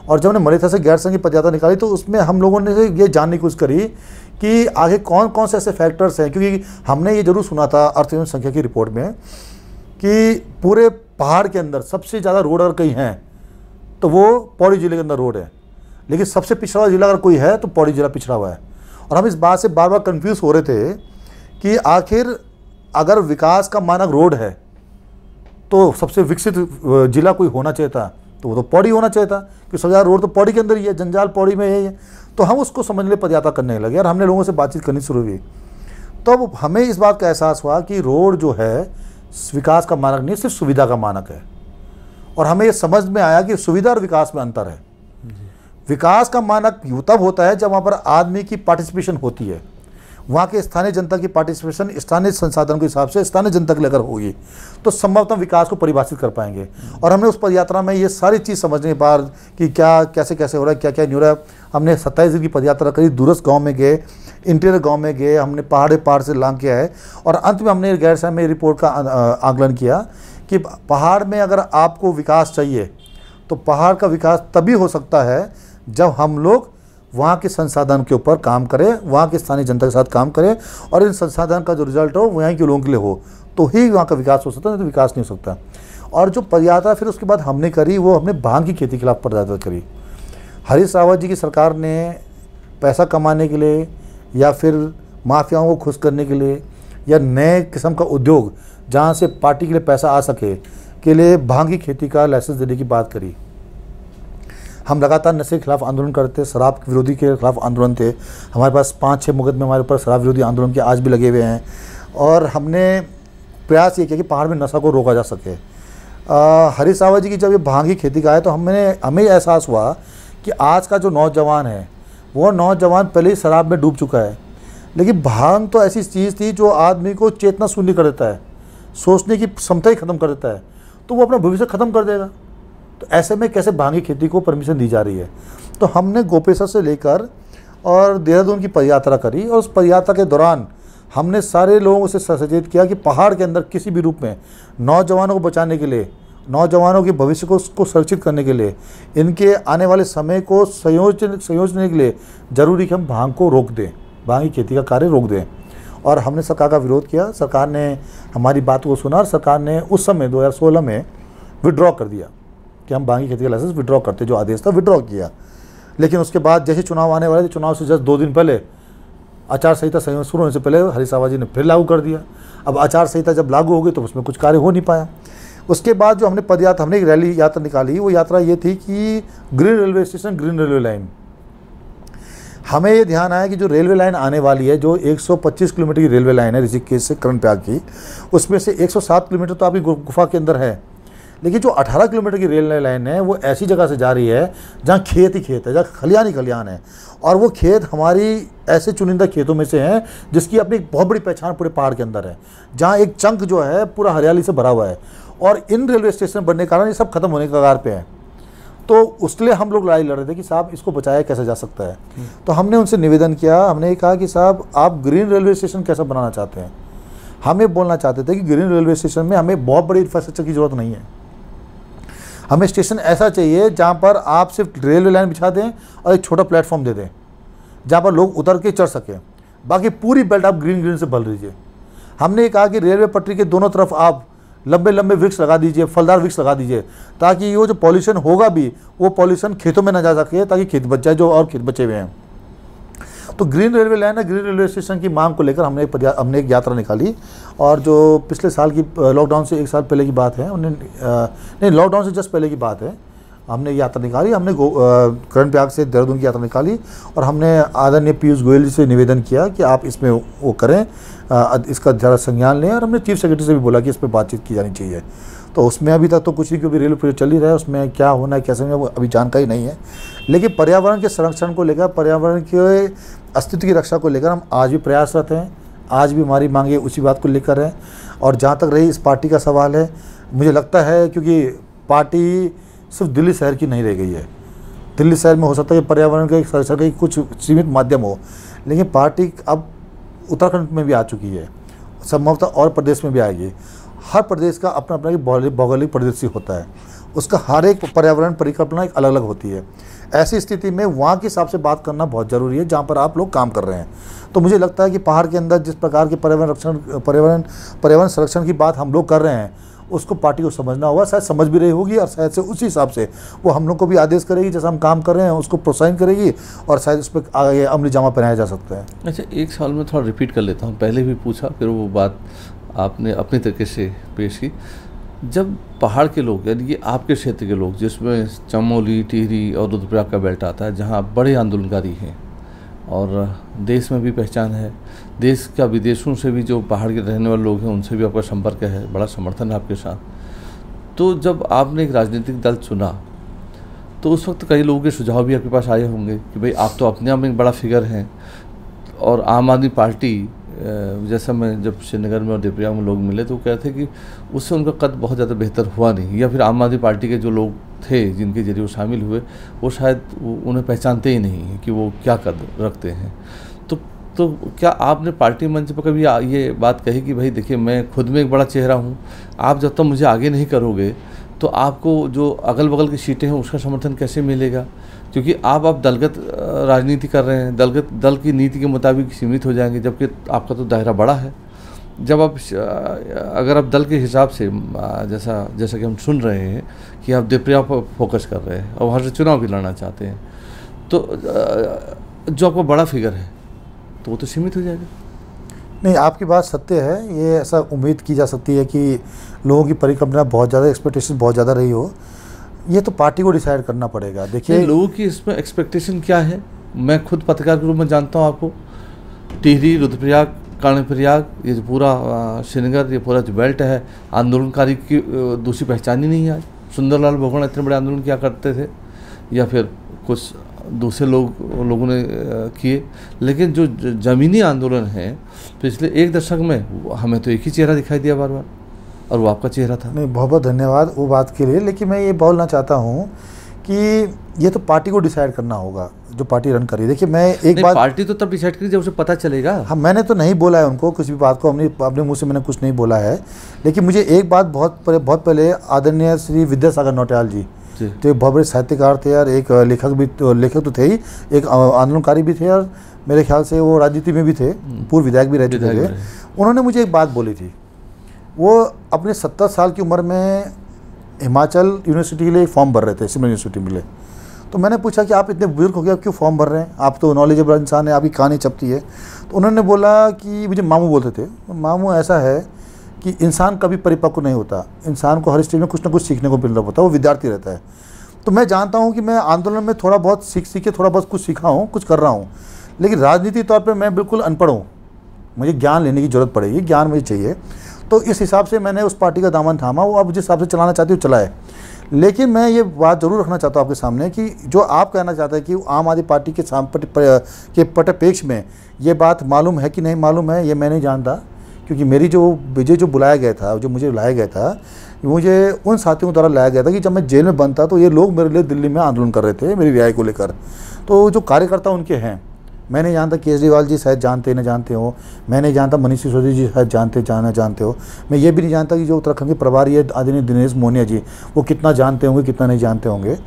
और जब हमने मलेथा से गैरसैंण की पदयात्रा निकाली तो उसमें हम लोगों ने ये जानने की कोशिश करी कि आगे कौन कौन से ऐसे फैक्टर्स हैं, क्योंकि हमने ये जरूर सुना था अर्थ एवं संख्या की रिपोर्ट में कि पूरे पहाड़ के अंदर सबसे ज़्यादा रोड अगर कहीं हैं तो वो पौड़ी जिले के अंदर रोड है, लेकिन सबसे पिछड़ा जिला अगर कोई है तो पौड़ी जिला पिछड़ा हुआ है। और हम इस बात से बार बार कन्फ्यूज़ हो रहे थे कि आखिर अगर विकास का मानक रोड है तो सबसे विकसित जिला कोई होना चाहिए था, तो वो तो पौड़ी होना चाहिए था, कि सबसे ज़्यादा रोड तो पौड़ी के अंदर ही है, जंजाल पौड़ी में है। तो हम उसको समझने लिए पदयात्रा करने लगे और हमने लोगों से बातचीत करनी शुरू हुई। तो हमें इस बात का एहसास हुआ कि रोड जो है विकास का मानक नहीं, सिर्फ सुविधा का मानक है। और हमें ये समझ में आया कि सुविधा और विकास में अंतर है। विकास का मानक तब होता है जब वहाँ पर आदमी की पार्टिसिपेशन होती है, वहाँ के स्थानीय जनता की पार्टिसिपेशन स्थानीय संसाधन के हिसाब से स्थानीय जनता के लिए अगर होगी तो संभवतः विकास को परिभाषित कर पाएंगे। और हमने उस पदयात्रा में ये सारी चीज़ समझने के बाद कि क्या कैसे कैसे हो रहा है, क्या क्या नहीं हो रहा है। हमने 27 दिन की पदयात्रा करी, दूरस्थ गाँव में गए, इंटीरियर गांव में गए, हमने पहाड़ से लांग किया है। और अंत में हमने गैरसैंण में रिपोर्ट का आकलन किया कि पहाड़ में अगर आपको विकास चाहिए तो पहाड़ का विकास तभी हो सकता है जब हम लोग वहाँ के संसाधन के ऊपर काम करें, वहाँ के स्थानीय जनता के साथ काम करें, और इन संसाधन का जो रिजल्ट हो वहीं के लोगों के लिए हो, तो ही वहाँ का विकास हो सकता है, नहीं तो विकास नहीं हो सकता। और जो पदयात्रा फिर उसके बाद हमने करी, वो हमने भांग की खेती के खिलाफ पदयात्रा करी। हरीश रावत जी की सरकार ने पैसा कमाने के लिए या फिर माफियाओं को खुश करने के लिए या नए किस्म का उद्योग जहाँ से पार्टी के लिए पैसा आ सके के लिए भांग की खेती का लाइसेंस देने की बात करी। हम लगातार नशे के खिलाफ आंदोलन करते, शराब विरोधी के खिलाफ आंदोलन थे। हमारे पास 5-6 मुकदमे हमारे ऊपर शराब विरोधी आंदोलन के आज भी लगे हुए हैं। और हमने प्रयास ये किया कि पहाड़ में नशा को रोका जा सके। हरीश रावत जी की जब ये भांग की खेती का है तो हमें एहसास हुआ कि आज का जो नौजवान है वो नौजवान पहले ही शराब में डूब चुका है। लेकिन भांग तो ऐसी चीज़ थी जो आदमी को चेतना शून्य कर देता है, सोचने की क्षमता ही ख़त्म कर देता है, तो वो अपना भविष्य ख़त्म कर देगा। तो ऐसे में कैसे भांग की खेती को परमिशन दी जा रही है। तो हमने गोपेश्वर से लेकर और देहरादून की पदयात्रा करी, और उस पदयात्रा के दौरान हमने सारे लोगों से सचेत किया कि पहाड़ के अंदर किसी भी रूप में नौजवानों को बचाने के लिए, नौजवानों के भविष्य को सुरक्षित करने के लिए, इनके आने वाले समय को संयोजने के लिए ज़रूरी कि हम भांग को रोक दें, भांग की खेती का कार्य रोक दें। और हमने सरकार का विरोध किया। सरकार ने हमारी बात को सुना और सरकार ने उस समय 2016 में विड्रॉ कर दिया कि हम भांग की खेती का लाइसेंस विड्रॉ करते, जो आदेश था विड्रॉ किया। लेकिन उसके बाद जैसे चुनाव आने वाले थे, चुनाव से जस्ट 2 दिन पहले आचार संहिता शुरू होने से पहले हरीश रावत जी ने फिर लागू कर दिया। अब आचार संहिता जब लागू हो गई तो उसमें कुछ कार्य हो नहीं पाया। उसके बाद जो हमने हमने एक रैली यात्रा निकाली, वो यात्रा ये थी कि green railway station, green railway line. हमें ये ध्यान आया कि जो रेलवे लाइन आने वाली है, जो 125 किलोमीटर की रेलवे लाइन है ऋषिकेश से कर्णप्रयाग की, उसमें से 107 किलोमीटर तो आपकी गुफा के अंदर है। लेकिन जो 18 किलोमीटर की रेलवे लाइन है वो ऐसी जगह से जा रही है जहाँ खेत ही खेत है, जहाँ खलियान ही खलियान है। और वो खेत हमारी ऐसे चुनिंदा खेतों में से हैं जिसकी अपनी एक बहुत बड़ी पहचान पूरे पहाड़ के अंदर है, जहाँ एक चंक जो है पूरा हरियाली से भरा हुआ है। और इन रेलवे स्टेशन बनने के कारण ये सब खत्म होने के कगार पे है। तो उसके लिए हम लोग लड़ाई लड़ रहे थे कि साहब इसको बचाया कैसे जा सकता है। तो हमने उनसे निवेदन किया, हमने कहा कि साहब आप ग्रीन रेलवे स्टेशन कैसा बनाना चाहते हैं। हम ये बोलना चाहते थे कि ग्रीन रेलवे स्टेशन में हमें बहुत बड़ी इंफ्रास्ट्रक्चर की ज़रूरत नहीं है। हमें स्टेशन ऐसा चाहिए जहाँ पर आप सिर्फ रेलवे लाइन बिछा दें और एक छोटा प्लेटफॉर्म दे दें जहाँ पर लोग उतर के चढ़ सकें, बाकी पूरी बेल्ट आप ग्रीन से भर लीजिए। हमने कहा कि रेलवे पटरी के दोनों तरफ आप लंबे लंबे वृक्ष लगा दीजिए, फलदार वृक्ष लगा दीजिए, ताकि वो जो पॉल्यूशन होगा भी वो पॉल्यूशन खेतों में ना जा सके, ताकि खेत बच जाए जो और खेत बचे हुए हैं। तो ग्रीन रेलवे लाइन है, ग्रीन रेलवे स्टेशन की मांग को लेकर हमने एक यात्रा निकाली। और जो पिछले साल की लॉकडाउन से 1 साल पहले की बात है, नहीं लॉकडाउन से जस्ट पहले की बात है, हमने यात्रा निकाली। हमने करण प्रयाग से देहरादून की यात्रा निकाली और हमने आदरणीय पीयूष गोयल जी से निवेदन किया कि आप इसमें वो करें, इसका ज़रा संज्ञान लें। और हमने चीफ सेक्रेटरी से भी बोला कि इस पर बातचीत की जानी चाहिए। तो उसमें अभी तक तो कुछ नहीं, क्योंकि रेलवे प्रोजेक्ट चल ही रहा है, उसमें क्या होना है कैसे होना है अभी जानकारी नहीं है। लेकिन पर्यावरण के संरक्षण को लेकर, पर्यावरण के अस्तित्व की रक्षा को लेकर हम आज भी प्रयासरत हैं। आज भी हमारी मांगे उसी बात को लेकर है। और जहाँ तक रही इस पार्टी का सवाल है, मुझे लगता है क्योंकि पार्टी सिर्फ दिल्ली शहर की नहीं रह गई है। दिल्ली शहर में हो सकता है कि पर्यावरण के संरक्षण का कुछ सीमित माध्यम हो, लेकिन पार्टी अब उत्तराखंड में भी आ चुकी है, संभवतः और प्रदेश में भी आएगी। हर प्रदेश का अपना अपना भौगोलिक परिदृश्य होता है, उसका हर एक पर्यावरण परिकल्पना एक अलग अलग होती है। ऐसी स्थिति में वहाँ के हिसाब से बात करना बहुत ज़रूरी है जहाँ पर आप लोग काम कर रहे हैं। तो मुझे लगता है कि पहाड़ के अंदर जिस प्रकार के पर्यावरण संरक्षण की बात हम लोग कर रहे हैं, उसको पार्टी को समझना होगा, शायद समझ भी रही होगी और शायद से उसी हिसाब से वो हम लोग को भी आदेश करेगी, जैसा हम काम कर रहे हैं उसको प्रोत्साहित करेगी और शायद उस पर आगे अमली जामा पहनाया जा सकता है। अच्छा, एक सवाल में थोड़ा रिपीट कर लेता हूँ, पहले भी पूछा फिर वो बात आपने अपने तरीके से पेश की। जब पहाड़ के लोग, यानी कि आपके क्षेत्र के लोग, जिसमें चमोली, टिहरी और रुद्रप्रयाग का बेल्ट आता है, जहाँ बड़े आंदोलनकारी हैं और देश में भी पहचान है, देश का विदेशों से भी जो पहाड़ के रहने वाले लोग हैं उनसे भी आपका संपर्क है, बड़ा समर्थन है आपके साथ। तो जब आपने एक राजनीतिक दल चुना तो उस वक्त कई लोगों के सुझाव भी आपके पास आए होंगे कि भाई आप तो अपने आप में एक बड़ा फिगर हैं, और आम आदमी पार्टी, जैसा मैं जब श्रीनगर में और देवप्रयाग में लोग मिले तो कहते थे कि उससे उनका कद बहुत ज़्यादा बेहतर हुआ नहीं, या फिर आम आदमी पार्टी के जो लोग थे जिनके जरिए वो शामिल हुए वो शायद उन्हें पहचानते ही नहीं हैं कि वो क्या कद रखते हैं। तो क्या आपने पार्टी मंच पर कभी ये बात कही कि भाई देखिए मैं खुद में एक बड़ा चेहरा हूँ, आप जब तक मुझे आगे नहीं करोगे तो आपको जो अगल बगल की सीटें हैं उसका समर्थन कैसे मिलेगा? क्योंकि आप दलगत राजनीति कर रहे हैं, दल की नीति के मुताबिक सीमित हो जाएंगे, जबकि आपका तो दायरा बड़ा है। जब आप अगर आप दल के हिसाब से जैसा कि हम सुन रहे हैं कि आप देवप्रयाग पर फोकस कर रहे हैं और वहाँ से चुनाव भी लड़ना चाहते हैं, तो जो आपका बड़ा फिगर है तो वो तो सीमित हो जाएगा। नहीं, आपकी बात सत्य है। ये ऐसा उम्मीद की जा सकती है कि लोगों की परिकल्पना बहुत ज़्यादा, एक्सपेक्टेशन बहुत ज़्यादा रही हो। ये तो पार्टी को डिसाइड करना पड़ेगा। देखिए लोगों की इसमें एक्सपेक्टेशन क्या है, मैं खुद पत्रकार के रूप में जानता हूँ आपको। टिहरी, रुद्रप्रयाग, कर्णप्रयाग, ये जो पूरा श्रीनगर, ये पूरा जो बेल्ट है, आंदोलनकारी की दूसरी पहचान ही नहीं है। सुंदरलाल भगवान इतने बड़े आंदोलन क्या करते थे, या फिर कुछ दूसरे लोगों ने किए, लेकिन जो ज़मीनी आंदोलन है पिछले 1 दशक में हमें तो एक ही चेहरा दिखाई दिया बार बार, और वो आपका चेहरा था। नहीं, बहुत बहुत धन्यवाद वो बात के लिए। लेकिन मैं ये बोलना चाहता हूँ कि ये तो पार्टी को डिसाइड करना होगा, जो पार्टी रन करी। देखिए मैं एक बात, पार्टी तो तब डिसाइड करी जब उसे पता चलेगा। हाँ, मैंने तो नहीं बोला है उनको किसी भी बात को, अपने मुँह से मैंने कुछ नहीं बोला है। लेकिन मुझे एक बात बहुत पहले आदरणीय श्री विद्यासागर नौटियाल जी, तो एक बहुत बड़े साहित्यकार थे और एक लेखक तो थे ही, एक आंदोलनकारी भी थे और मेरे ख्याल से वो राजनीति में भी थे, पूर्व विधायक भी रह चुके थे। उन्होंने मुझे एक बात बोली थी। वो अपने 70 साल की उम्र में हिमाचल यूनिवर्सिटी के लिए एक फॉर्म भर रहे थे, सिमला यूनिवर्सिटी मिले। तो मैंने पूछा कि आप इतने बुजुर्ग हो गए, आप क्यों फॉर्म भर रहे हैं, आप तो नॉलेजेबल इंसान है, आपकी कहानी छपती है। तो उन्होंने बोला कि मुझे मामू बोलते थे, मामू ऐसा है कि इंसान कभी परिपक्व नहीं होता, इंसान को हर स्टेज में कुछ ना कुछ सीखने को मिल रहा होता है, वो विद्यार्थी रहता है। तो मैं जानता हूँ कि मैं आंदोलन में थोड़ा बहुत सीख के थोड़ा बहुत कुछ सीखा हूँ, कुछ कर रहा हूँ, लेकिन राजनीतिक तौर पे मैं बिल्कुल अनपढ़ हूँ, मुझे ज्ञान लेने की ज़रूरत पड़ेगी, ज्ञान मुझे चाहिए। तो इस हिसाब से मैंने उस पार्टी का दामन थामा, वो अब जिस हिसाब से चलाना चाहती हूँ चलाए। लेकिन मैं ये बात ज़रूर रखना चाहता हूँ आपके सामने कि जो आप कहना चाहते हैं कि आम आदमी पार्टी के परिप्रेक्ष्य में ये बात मालूम है कि नहीं मालूम है, ये मैं नहीं जानता। क्योंकि मुझे जो बुलाया गया था, जो मुझे लाया गया था, मुझे उन साथियों द्वारा लाया गया था कि जब मैं जेल में बंद था तो ये लोग मेरे लिए दिल्ली में आंदोलन कर रहे थे मेरी रिहाई को लेकर। तो जो कार्यकर्ता उनके हैं, मैं नहीं जानता केजरीवाल जी शायद जानते न जानते हो, मैं नहीं जानता मनीष सिसोदिया जी शायद जानते हो, मैं ये भी नहीं जानता कि जो उत्तराखंड के प्रभारी है आदरणीय दिनेश मोहनिया जी, वो कितना जानते होंगे कितना नहीं जानते होंगे।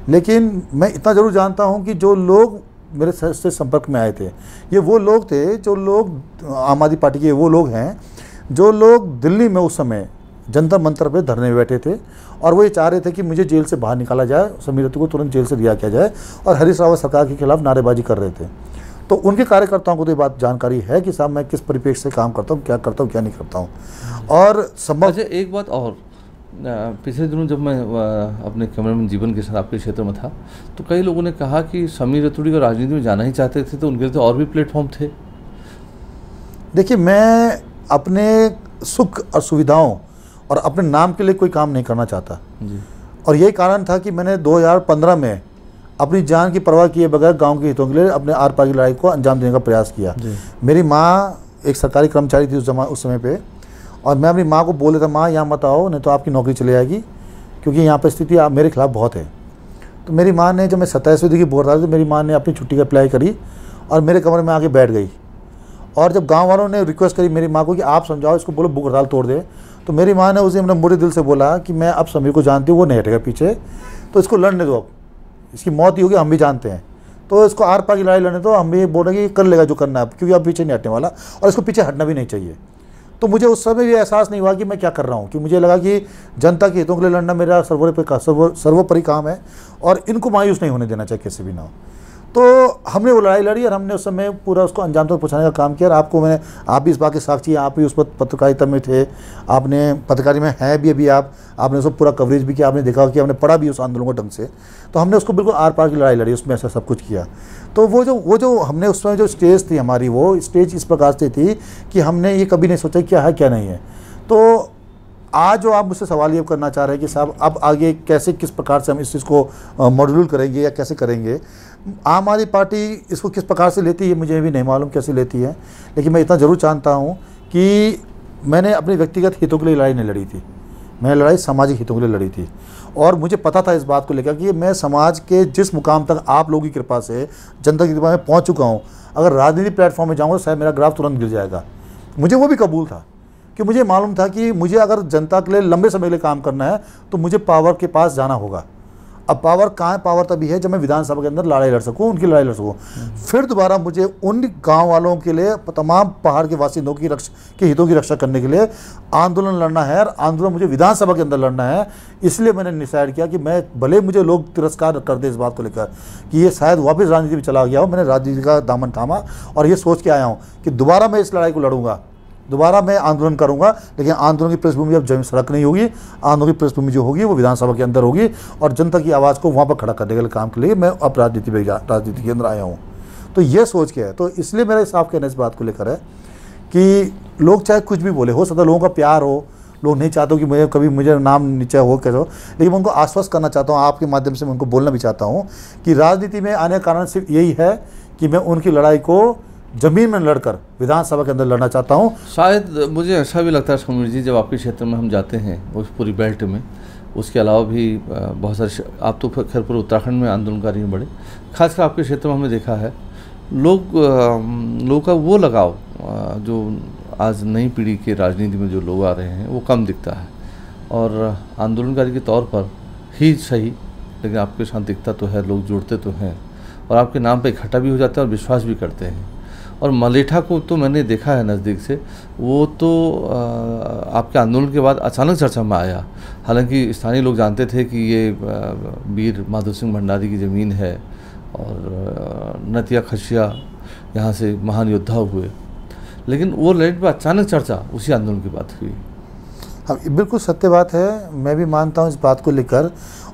लेकिन मैं इतना ज़रूर जानता हूँ कि जो लोग मेरे से संपर्क में आए थे, ये वो लोग थे, जो लोग आम आदमी पार्टी के वो लोग हैं जो लोग दिल्ली में उस समय जंतर मंतर पे धरने में बैठे थे और वो ये चाह रहे थे कि मुझे जेल से बाहर निकाला जाए, समीर रत्तू को तुरंत जेल से रिहा किया जाए, और हरीश रावत सरकार के खिलाफ नारेबाजी कर रहे थे। तो उनके कार्यकर्ताओं को तो ये बात जानकारी है कि साहब मैं किस परिप्रेक्ष्य से काम करता हूँ, क्या नहीं करता हूँ। और संभव अच्छा, एक बात और, पिछले दिनों जब मैं अपने कैमरामैन जीवन के साथ आपके क्षेत्र में था, तो कई लोगों ने कहा कि समीर रतूड़ी को राजनीति में जाना ही चाहते थे, तो उनके लिए तो और भी प्लेटफॉर्म थे। देखिए, मैं अपने सुख और सुविधाओं और अपने नाम के लिए कोई काम नहीं करना चाहता जी। और यही कारण था कि मैंने 2015 में अपनी जान की परवाह किए बगैर गांव के हितों के लिए अपने आर पार की लड़ाई को अंजाम देने का प्रयास किया। मेरी माँ एक सरकारी कर्मचारी थी उस समय पे, और मैं अपनी माँ को बोल देता, माँ यहाँ मत आओ नहीं तो आपकी नौकरी चली जाएगी, क्योंकि यहाँ पर स्थिति मेरे खिलाफ बहुत है। तो मेरी माँ ने, जब मैं 27वीं की बोल रहा था, तो मेरी माँ ने अपनी छुट्टी का अप्लाई करी और मेरे कमरे में आके बैठ गई। और जब गांव वालों ने रिक्वेस्ट करी मेरी माँ को कि आप समझाओ इसको, बोलो भूख हड़ताल तोड़ दे, तो मेरी माँ ने उसे अपने बुरे दिल से बोला कि मैं अब समीर को जानती हूँ, वो नहीं हटेगा पीछे, तो इसको लड़ने दो, अब इसकी मौत ही होगी, हम भी जानते हैं, तो इसको आर पार की लड़ाई लड़ने दो, हम भी बोल रहे कि कर लेगा जो करना है, क्योंकि अब पीछे नहीं हटने वाला और इसको पीछे हटना भी नहीं चाहिए। तो मुझे उस समय भी एहसास नहीं हुआ कि मैं क्या कर रहा हूँ, कि मुझे लगा कि जनता के हितों के लिए लड़ना मेरा सर्वोपरि काम है और इनको मायूस नहीं होने देना चाहिए किसी भी ना हो। तो हमने वो लड़ाई लड़ी और हमने उस समय पूरा उसको अंजाम तक पहुँचाने का काम किया। और आप भी इस बात के साक्षी हैं, आप भी उस वक्त पत्रकारिता में थे, आपने पत्रकारी में हैं भी अभी, आपने उसको पूरा कवरेज भी किया, आपने देखा कि हमने पढ़ा भी उस आंदोलन को ढंग से, तो हमने उसको बिल्कुल आर पार की लड़ाई लड़ी, उसमें ऐसा सब कुछ किया। तो वो जो हमने उस समय जो स्टेज थी हमारी, वो स्टेज इस प्रकार से थी कि हमने ये कभी नहीं सोचा क्या है क्या नहीं है। तो आज जो आप मुझसे सवाल ये करना चाह रहे हैं कि साहब अब आगे कैसे, किस प्रकार से हम इस चीज़ को मॉड्यूल करेंगे या कैसे करेंगे, आम आदमी पार्टी इसको किस प्रकार से लेती है मुझे भी नहीं मालूम कैसे लेती है, लेकिन मैं इतना ज़रूर जानता हूँ कि मैंने अपने व्यक्तिगत हितों के लिए लड़ाई नहीं लड़ी थी, मैंने लड़ाई सामाजिक हितों के लिए लड़ी थी। और मुझे पता था इस बात को लेकर कि मैं समाज के जिस मुकाम तक आप लोगों की कृपा से, जनता की कृपा में पहुँच चुका हूँ, अगर राजनीतिक प्लेटफॉर्म में जाऊँगा तो शायद मेरा ग्राफ तुरंत गिर जाएगा। मुझे वो भी कबूल था कि मुझे मालूम था कि मुझे अगर जनता के लिए लंबे समय के लिए काम करना है तो मुझे पावर के पास जाना होगा। अब पावर कहाँ है? पावर तभी है जब मैं विधानसभा के अंदर लड़ाई लड़ सकूँ, उनकी लड़ाई लड़ सकूँ। फिर दोबारा मुझे उन गांव वालों के लिए, तमाम पहाड़ के वासिंदों के हितों की रक्षा करने के लिए आंदोलन लड़ना है, और आंदोलन मुझे विधानसभा के अंदर लड़ना है। इसलिए मैंने डिसाइड किया कि मैं, भले मुझे लोग तिरस्कार कर दे इस बात को लेकर कि ये शायद वापस राजनीति में चला गया हो, मैंने राजनीति का दामन थामा और ये सोच के आया हूँ कि दोबारा मैं इस लड़ाई को लड़ूंगा, दोबारा मैं आंदोलन करूंगा। लेकिन आंदोलन की पृष्ठभूमि अब जमीन सड़क नहीं होगी, आंदोलन की पृष्ठभूमि जो होगी वो विधानसभा के अंदर होगी, और जनता की आवाज़ को वहाँ पर खड़ा करने के काम के लिए मैं अब राजनीति के अंदर आया हूँ। तो ये सोच के है, तो इसलिए मेरा साफ कहना इस बात को लेकर है कि लोग चाहे कुछ भी बोले, हो सकता है लोगों का प्यार हो, लोग नहीं चाहते कि मुझे कभी मुझे नाम नीचे हो कैसे हो, लेकिन मैं उनको आश्वस्त करना चाहता हूँ, आपके माध्यम से मैं उनको बोलना भी चाहता हूँ कि राजनीति में आने का कारण सिर्फ यही है कि मैं उनकी लड़ाई को जमीन में लड़कर विधानसभा के अंदर लड़ना चाहता हूँ। शायद मुझे ऐसा भी लगता है समीर जी, जब आपके क्षेत्र में हम जाते हैं उस पूरी बेल्ट में, उसके अलावा भी बहुत सारे, आप तो खैर पूरे उत्तराखंड में आंदोलनकारी हैं बड़े, खासकर आपके क्षेत्र में हमने देखा है लोगों का वो लगाव जो आज नई पीढ़ी के राजनीति में जो लोग आ रहे हैं वो कम दिखता है, और आंदोलनकारी के तौर पर ही सही, लेकिन आपके साथ दिखता तो है, लोग जुड़ते तो हैं और आपके नाम पे इकट्ठा भी हो जाते हैं और विश्वास भी करते हैं। और मलेठा को तो मैंने देखा है नज़दीक से, वो तो आपके आंदोलन के बाद अचानक चर्चा में आया। हालांकि स्थानीय लोग जानते थे कि ये वीर माधव सिंह भंडारी की ज़मीन है और नतिया खशिया यहाँ से महान योद्धा हुए, लेकिन वो लैंड पर अचानक चर्चा उसी आंदोलन की बात हुई। हाँ, बिल्कुल सत्य बात है, मैं भी मानता हूँ इस बात को लेकर,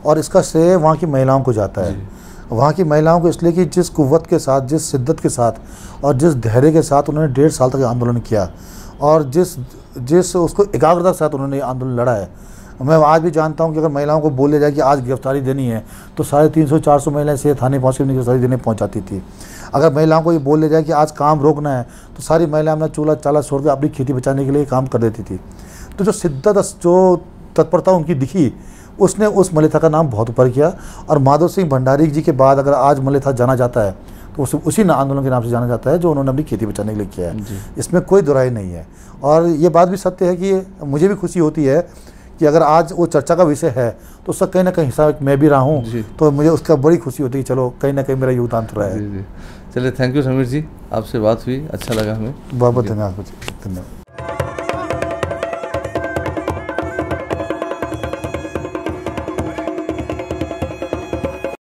और इसका श्रेय वहाँ की महिलाओं को जाता है। वहाँ की महिलाओं को इसलिए कि जिस कुव्वत के साथ, जिस शिद्दत के साथ और जिस धैर्य के साथ उन्होंने 1.5 साल तक आंदोलन किया, और जिस उसको एकाग्रता के साथ उन्होंने आंदोलन लड़ा है। मैं आज भी जानता हूँ कि अगर महिलाओं को बोल दिया जाए कि आज गिरफ्तारी देनी है तो 350-400 महिलाएं से थाने पहुँच के गिरफ्तारी देने पहुँच जाती थी। अगर महिलाओं को ये बोल दिया जाए कि आज काम रोकना है तो सारी महिलाएं अपना चूल्हा चाला छोड़ कर अपनी खेती बचाने के लिए काम कर देती थी। तो जो शिद्दत, जो तत्परता उनकी दिखी, उसने उस मलेथा का नाम बहुत ऊपर किया। और माधव सिंह भंडारी जी के बाद अगर आज मलेथा जाना जाता है तो उसी आंदोलन के नाम से जाना जाता है जो उन्होंने अपनी खेती बचाने के लिए किया है। इसमें कोई दुराई नहीं है। और ये बात भी सत्य है कि मुझे भी खुशी होती है कि अगर आज वो चर्चा का विषय है तो उसका कहीं ना कहीं हिस्सा मैं भी रहा हूँ, तो मुझे उसका बड़ी खुशी होती है कि चलो कहीं ना कहीं मेरा योगदान तो रहा है। चलिए, थैंक यू समीर जी, आपसे बात हुई, अच्छा लगा हमें। बहुत बहुत धन्यवाद।